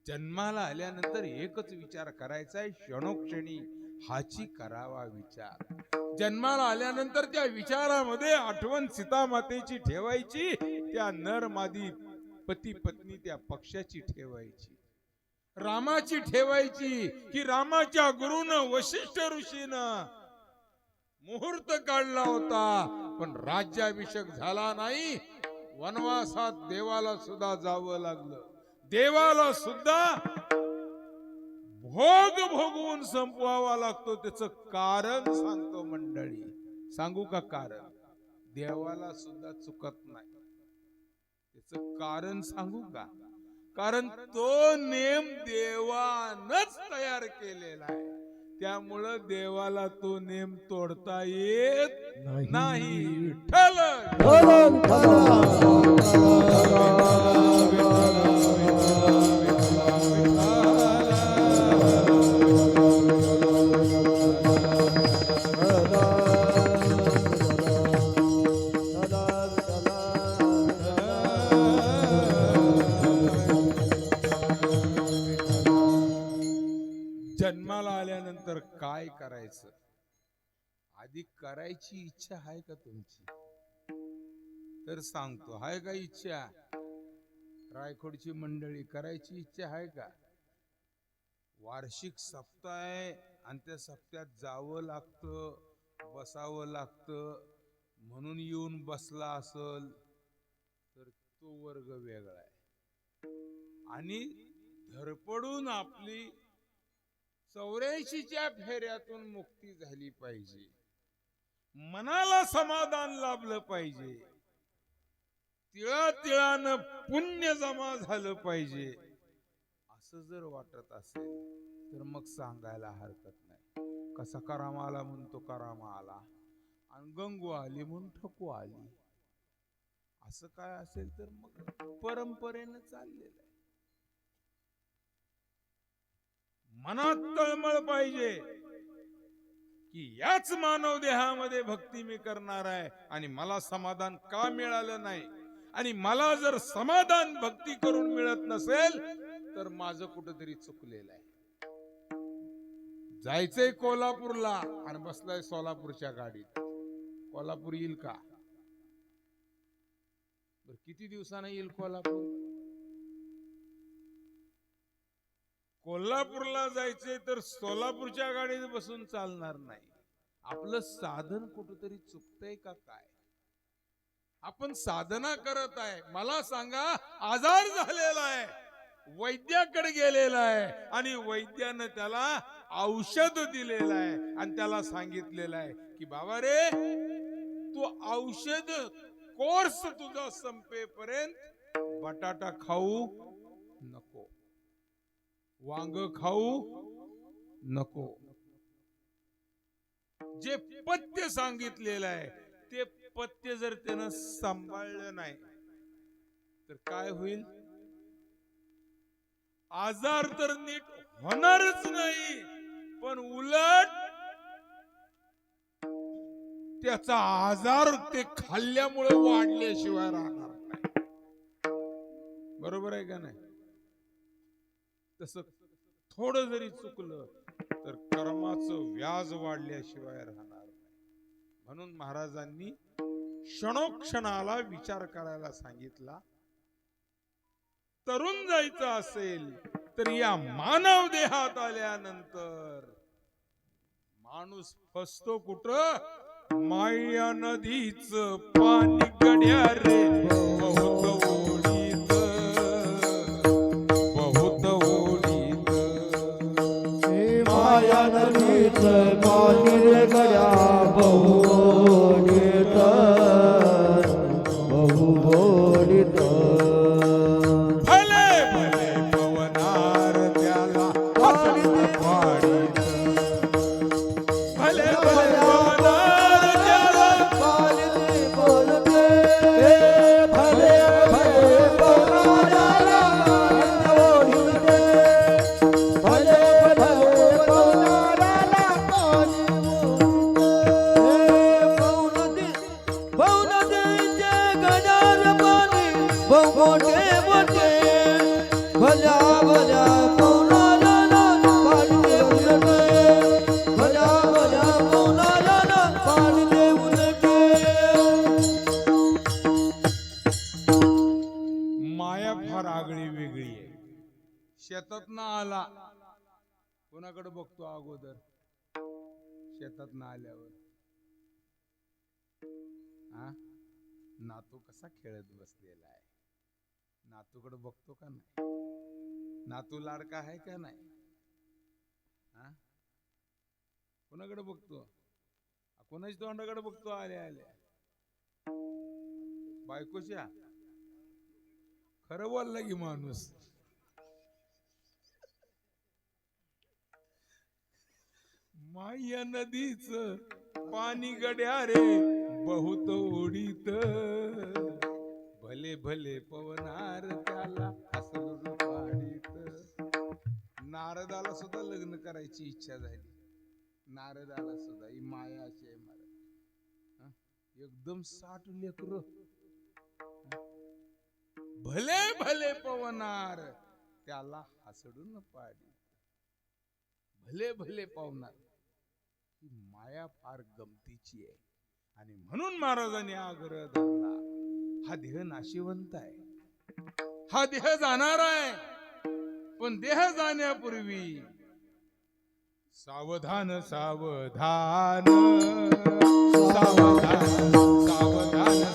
जन्माला आल्यानंतर एकच विचार करायचा आहे, क्षणोक्षणी हाची करावा विचार. जन्माला आल्यानंतर त्या विचारामध्ये आठवण सीता मातेची ठेवायची, त्या नर मादी पती पत्नी त्या पक्षाची ठेवायची, रामाची ठेवायची, की रामाच्या गुरुनं वशिष्ठ ऋषीनं मुहूर्त काढला होता, पण राज्याभिषेक झाला नाही. वनवासात देवाला सुद्धा जावं लागलं. देवाला सुद्धा भोग भोगवून संपवावा लागतो. त्याचं कारण सांगतो मंडळी, सांगू का कारण? देवाला सुद्धा चुकत नाही. त्याचं कारण सांगू का? कारण तो नेम देवानच तयार केलेला आहे. त्यामुळं देवाला तो नेम तोडता येत नाही. विठ्ठल जन्माला आल्यानंतर काय करायचं? आधी करायची इच्छा आहे का तुमची? तर सांगतो, आहे का इच्छा? रायखोडची मंडळी, करायची इच्छा आहे का? वार्षिक सप्ताह आहे आणि त्या सप्त्यात जावं लागतं, बसावं लागतं, म्हणून येऊन बसला असल तर तो वर्ग वेगळा आहे. आणि धडपडून आपली 84च्या फेऱ्यातून मुक्ती झाली पाहिजे, मनाला समाधान लाभलं पाहिजे, तिळातिळानं पुण्य जमा झालं पाहिजे. असं जर वाटत असेल तर मग सांगायला हरकत नाही. कसा कराम आला म्हणून तो कराम आला, आणि गंगू आली म्हणून ठकू आली. असं काय असेल तर मग परंपरेनं चाललेलं आहे. मनात तळमळ पाहिजे की याच मानव देहामध्ये भक्ती मी करणार आहे, आणि मला समाधान का मिळालं नाही, आणि मला जर समाधान भक्ती करून मिळत नसेल तर माझं कुठंतरी चुकलेलं आहे. जायचंय कोल्हापूरला आणि बसलाय सोलापूरच्या गाडीत. कोल्हापूर येईल का? किती दिवसानं येईल कोल्हापूर? कोल्हापूरला जायचंय तर सोलापूरच्या गाडीत बसून चालणार नाही. आपलं साधन कुठंतरी चुकतंय का काय? आपण साधना करत आहे. मला सांगा, आजार झालेला आहे, वैद्याकडे गेलेला आहे आणि वैद्यानं त्याला औषध दिलेलं आहे आणि त्याला सांगितलेलं आहे की बाबा रे, तू औषध कोर्स तुझा संपेपर्यंत बटाटा खाऊ नको, वांग खाऊ नको. जे पथ्य सांगितलेलं आहे ते पथ्य जर त्यानं सांभाळलं नाही तर काय होईल? आजार तर नीट होणारच नाही, पण उलट त्याचा आजार ते खाल्ल्यामुळे वाढल्याशिवाय राहणार नाही. बरोबर आहे का नाही? तस थोडं जरी चुकलं तर कर्माचं व्याज वाढल्याशिवाय राहणार नाही. म्हणून महाराजांनी क्षणोक्षणाला विचार करायला सांगितला. तरुण जायचं असेल तर या मानव देहात आल्यानंतर माणूस फसतो कुठं? माया नदीच पाणी गड्या रे बहुत ओढीत, बहुत ओढीत. माया नदीच पाणी रे गड्या बहु ओढीत. भले भले पवनार त्याला हसत पाडीत, भले भले पवनार त्याला पाणी बोलते, भले भले पवनाराला ओढीते, भले भले पवनाराला पाणी बोलते. पवनदीचे गडार पाणी बहु मोठे, भल्या भल्या पवनाराला पाणी उलटे, भल्या भल्या पवनाराला पाणी उलटे. माया फार आगळी वेगळी आहे. शेतात ना आला, कोणाकडे बघतो अगोदर? शेतात ना आल्यावर नातू कसा खेळत बसलेला आहे, नातूकडे बघतो का नाही? नातू लाडका आहे का नाही? कोणाकडे बघतो? कोणाच्या तोंडाकडे बघतो आल्या आल्या? बायकोच्या? खरं बोलला की माणूस. माया नदीच पाणी गड्या रे बहुत ओढीत, भले भले पवनार त्याला हसत पाडीत. नारदाला सुद्धा लग्न करायची इच्छा झाली. नारदाला सुद्धा ही माया अशी आहे महाराज. एकदम 60 लेकर, भले भले पवनार त्याला हसडून पाडीत. भले भले पवनार, ही माया फार गमतीची आहे. आणि म्हणून महाराजांनी आग्रह धरला, हा देह नाशिवंत आहे, हा देह जाणार आहे, पण देह जाण्यापूर्वी सावधान सावधान सावधान सावधान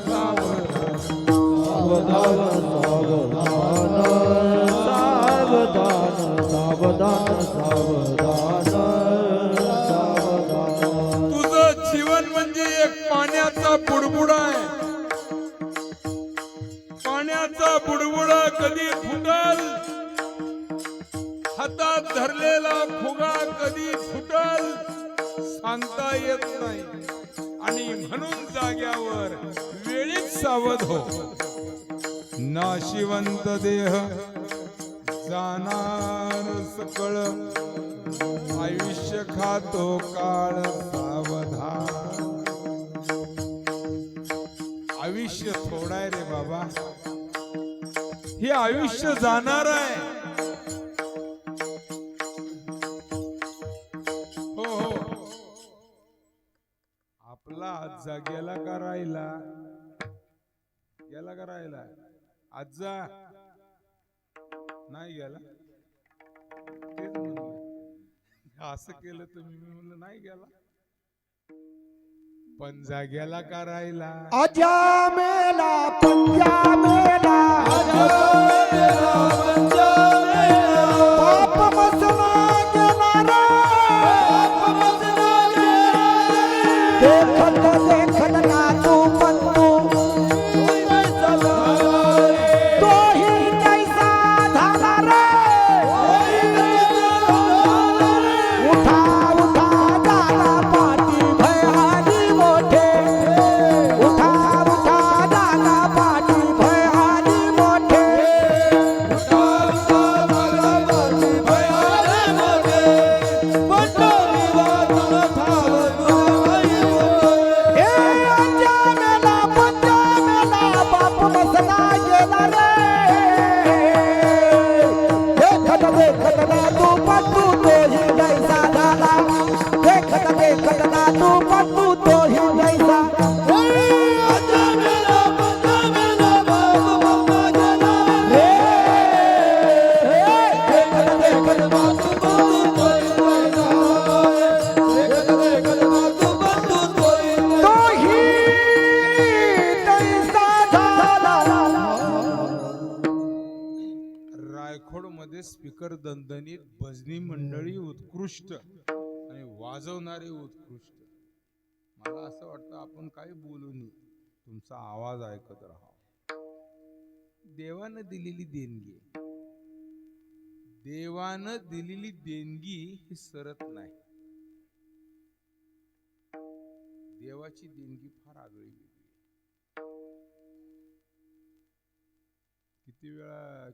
सावधान सावधान सावधान सावधान सावधान. तुझं जीवन म्हणजे एक पाण्याचा बुडबुडा आहे. पाण्याचा बुडबुडा कधी फुटल, हातात धरलेला फुगा कधी फुटल सांगता येत नाही. आणि म्हणून जाग्यावर वेळीच सावध हो. नाशिवंत देह जाणार सकळ, आयुष्य खातो काळ सावधान. आयुष्य थोडं आहे रे बाबा, हे आयुष्य जाणार आहे. हो हो, आपला आजा गेला का राहिला? गेला का राहिला? आजा नाही गेला. तेच म्हणलं, असं केलं तुम्ही, मी म्हणलं नाही गेला. पण जाग्याला का राहिला? आजा मेला पंजा मेला बाप मसला गेला रे देखत देखत ना तू पत्तू तोही कैसा झाला रे उठा उठा दादा पाटी भयाली मोठे उठा उठा दादा पाटी भयाली मोठे ए आजा मेला पंजा मेला बाप मसला गेला रे देखत देखत ना तू पत्तू तोही कैसा झाला देखत देखत ना तू पत्तू तोही कैसा तोही कैसा झाला रायखोड मध्ये स्पीकर दणदणीत, भजनी मंडळी उत्कृष्ट आणि वाजवणारे उत्कृष्ट. मला असं वाटतं आपण काही बोलू नये, तुमचा आवाज ऐकत राहा. देवानं दिलेली देणगी आहे. देवानं दिलेली देणगी ही सरत नाही. देवाची देणगी फार आगळी वेगळी.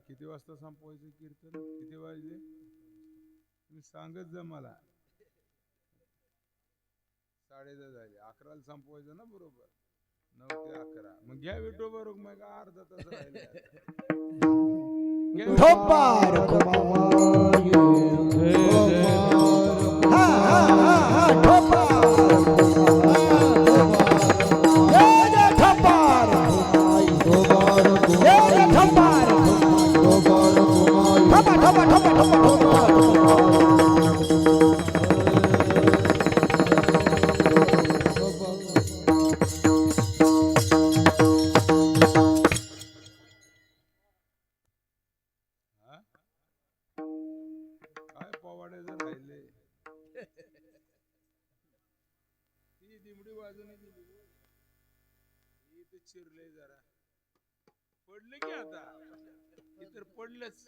किती वाजता संपवायचं कीर्तन? किती वाजले तुम्ही सांगत जा मला. 10:30 झाले. 11ला संपवायचं ना बरोबर. 9 ते 11. मग घ्या विठोबा रोग मग अर्धा तास राहिले. ठोपार कुमार हा हा हा ठोपार ये ठोपार ये ठोपार ठोपा ठोपा ठोपा ठोपा हा? काय पोवाडे जर राहिले. ती दिमडी बाजूने दिली. इथं चिरले जरा. पडलं की आता. हे तर पडलंच.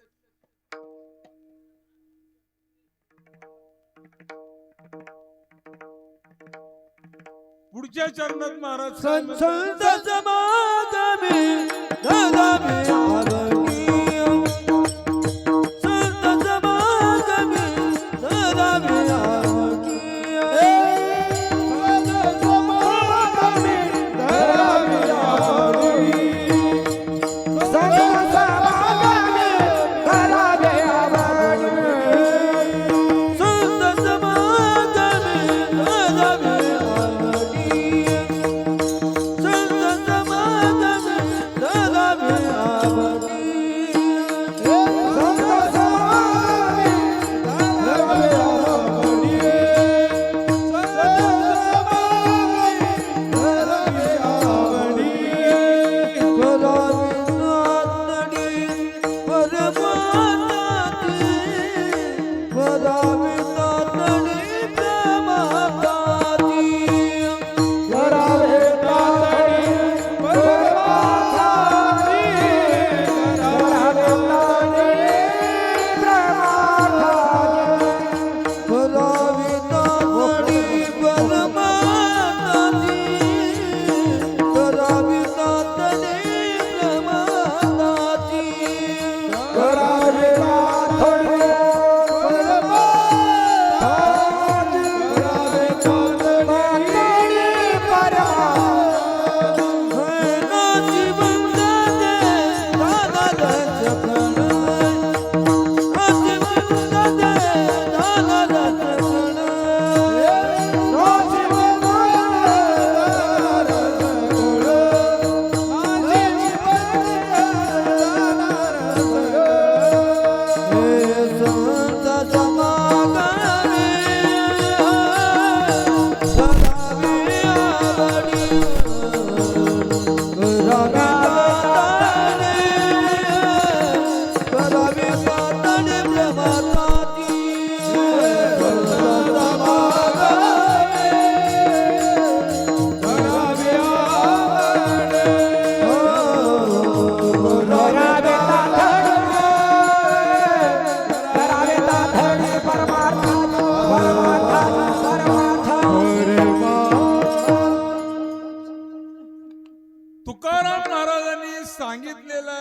पुढच्या चरणात महाराज काय म्हणतात? संत समागमे दादामे आवडीय संत समागमे दादामे आवडीय संत समागमे दादामे आवडीय संत समागमे करावे आवडीय संत समागमे दादामे आवडीय संत समागमे दादामे आवडीय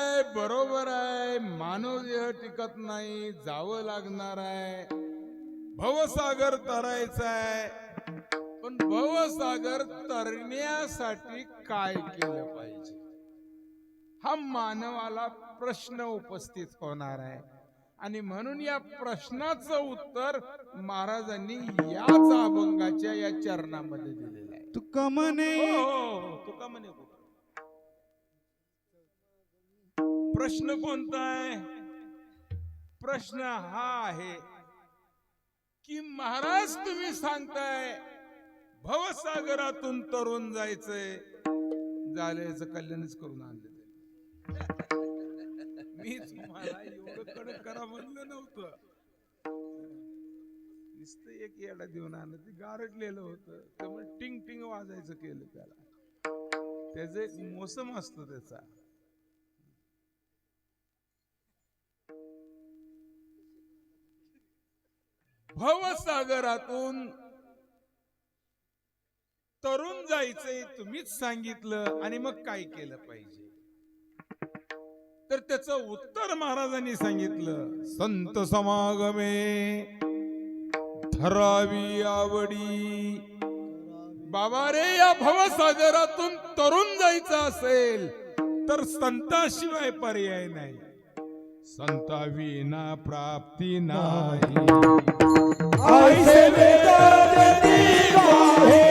आहे, बरोबर आहे. मानव देह टिकत नाही, जावं लागणार आहे. भवसागर तरायचा आहे, पण भवसागर तरण्यासाठी काय केलं पाहिजे हा मानवाला प्रश्न उपस्थित होणार आहे. आणि म्हणून या प्रश्नाचं उत्तर महाराजांनी याच अभंगाच्या या चरणामध्ये दिलेलं आहे. तुका म्हणे तुका म्हणे प्रश्न कोणता आहे? प्रश्न हा आहे की महाराज तुम्ही सांगताय भवसागरातून तरुण जायचंय, झाल्याचं कल्याणच करून आणलं. मी तुम्हाला एवढं कडक करा म्हणलं नव्हतं. नुसतं एक येडा देऊन आणलं, ते गारटलेलं होतं, त्यामुळे टिंग टिंग वाजायचं केलं त्याला. त्याचा एक मोसम असतो त्याचा. भवसागरातून तरुण जायचंय तुम्हीच सांगितलं, आणि मग काय केलं पाहिजे? तर त्याचं उत्तर महाराजांनी सांगितलं. संत समागमे धरावी आवडी. बाबा रे, या भवसागरातून तरुण जायचं असेल तर संताशिवाय पर्याय नाही. संताविना प्राप्ती नाही. ऐसे वेद देती वाहे,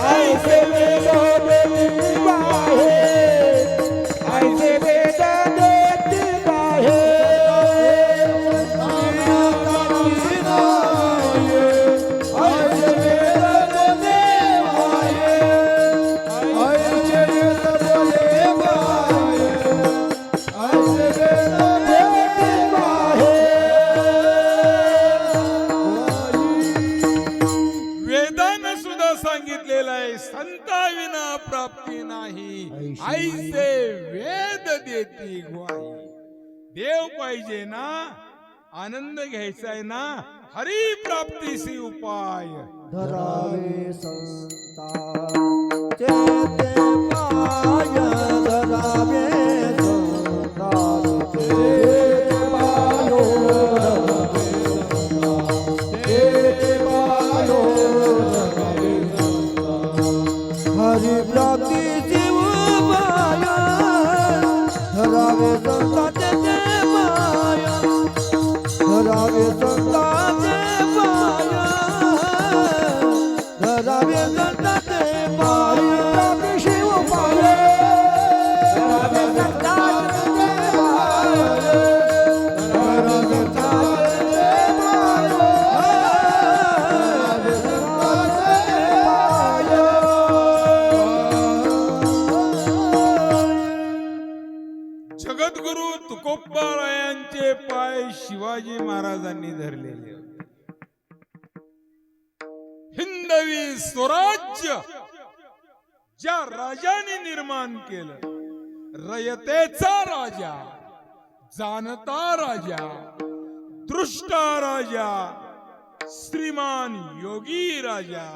ऐसे वेद देती वाहे, ऐसे वेद देती वाहे. वेदानं सुद्धा सांगितलेलं आहे, संताविना प्राप्ती नाही. ऐसे वेद देती ग्वाही. देव पाहिजे ना, आनंद घ्यायचा आहे ना, हरी प्राप्तीसी उपाय. धरावे संता चेते पाय, धरावे संता चेते पायो, चेते पायो. हरि प्राप्ती शिव पाय, धरावे संता चेते पाय, धरावे संता चेते पाय, धरावे संता चेते पाय. प्राप्ती शिव पाय, धरावे संता चेते पाय, धरावे संता चेते पाय, धरावे संता चेते पाय. जगद्गुरु तुकोबारायांचे पाय शिवाजी महाराजांनी धरलेले होते. हिंदवी स्वराज्य ज्या राजाने निर्माण केलं, रयतेचा राजा, जाणता राजा, दृष्टा राजा, श्रीमान योगी राजा,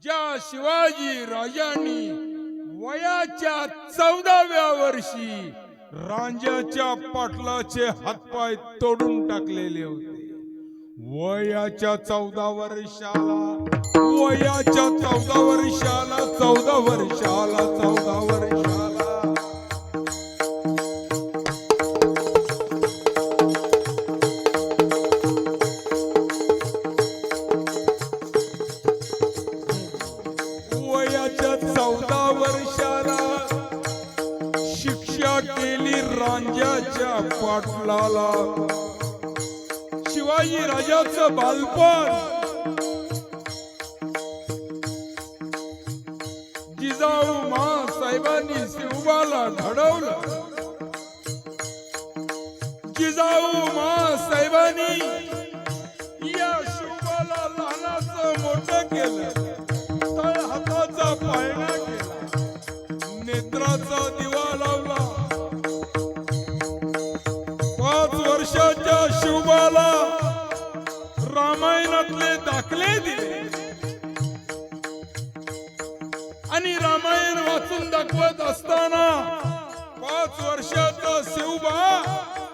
ज्या शिवाजी राजांनी वयाच्या 14व्या वर्षी रांजाच्या पाटलाचे हातपाय तोडून टाकलेले होते. वयाच्या 14 वर्षाला, वयाच्या 14 वर्षाला, 14 वर्षाला, 14 वर्षाला वयाच्या 14 वर्षाला शिक्षा केली रांजाच्या पाटलाला. शिवाजी राजाचं बालपण जिजाऊ साहेबांनी शिवबाला घडवलं. जिजाऊ साहेबांनी या शिवबाला लहानाचं मोठं केलं, तळ हाताचा पाळणा केला, नेत्राचा दिवा लावला. 5 वर्षाच्या शिवबाला रामायणातले दाखले दिले आणि रामायण वाचून दाखवत असताना 5 वर्ष वर्षाचा शिवबा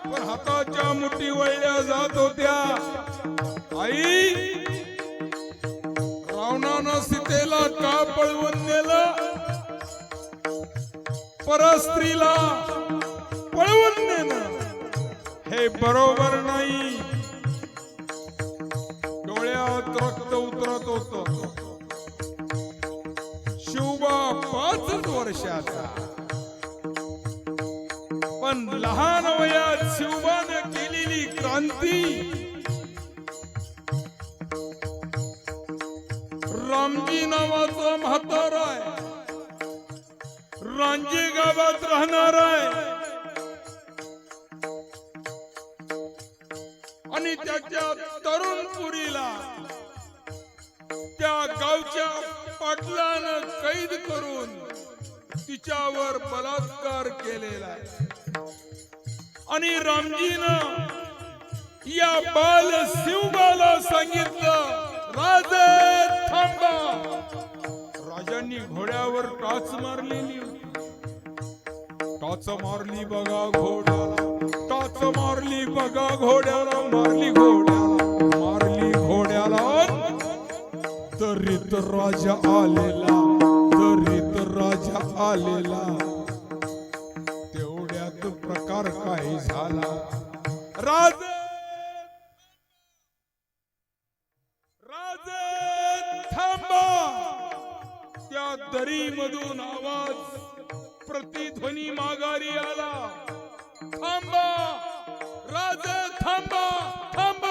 पण हाताच्या मुठी वळल्या जात होत्या. आई, रावणानं सीतेला का पळवून नेलं? परस्त्रीला पळवून नेणं हे बरोबर नाही. डोळ्यात रक्त उतरत होत. शिवबा 5 वर्षाचा, पण लहान वयात शिवबाने केलेली क्रांती. रामजी नावाचा म्हातारा आहे, रांजी गावात राहणार आहे आणि त्याच्या तरुण पुरीला त्या गावच्या पाटलानं कैद करून तिच्यावर बलात्कार केलेला आहे. आणि रामजीनं या बाल शिवबाला सांगितलं, राजे थांबा. राजांनी घोड्यावर टाच मारलेली होती. टाच मारली बघा घोड्याला, टाच मारली बघा घोड्याला, मारली घोड्याला, मारली घोड्याला. तरीत राजा आलेला, तरीत राजा आलेला. तेवढ्यात प्रकार काय झाला. राजे राजे थांबा. त्या दरी मधून आवाज प्रतिध्वनी माघारी आला.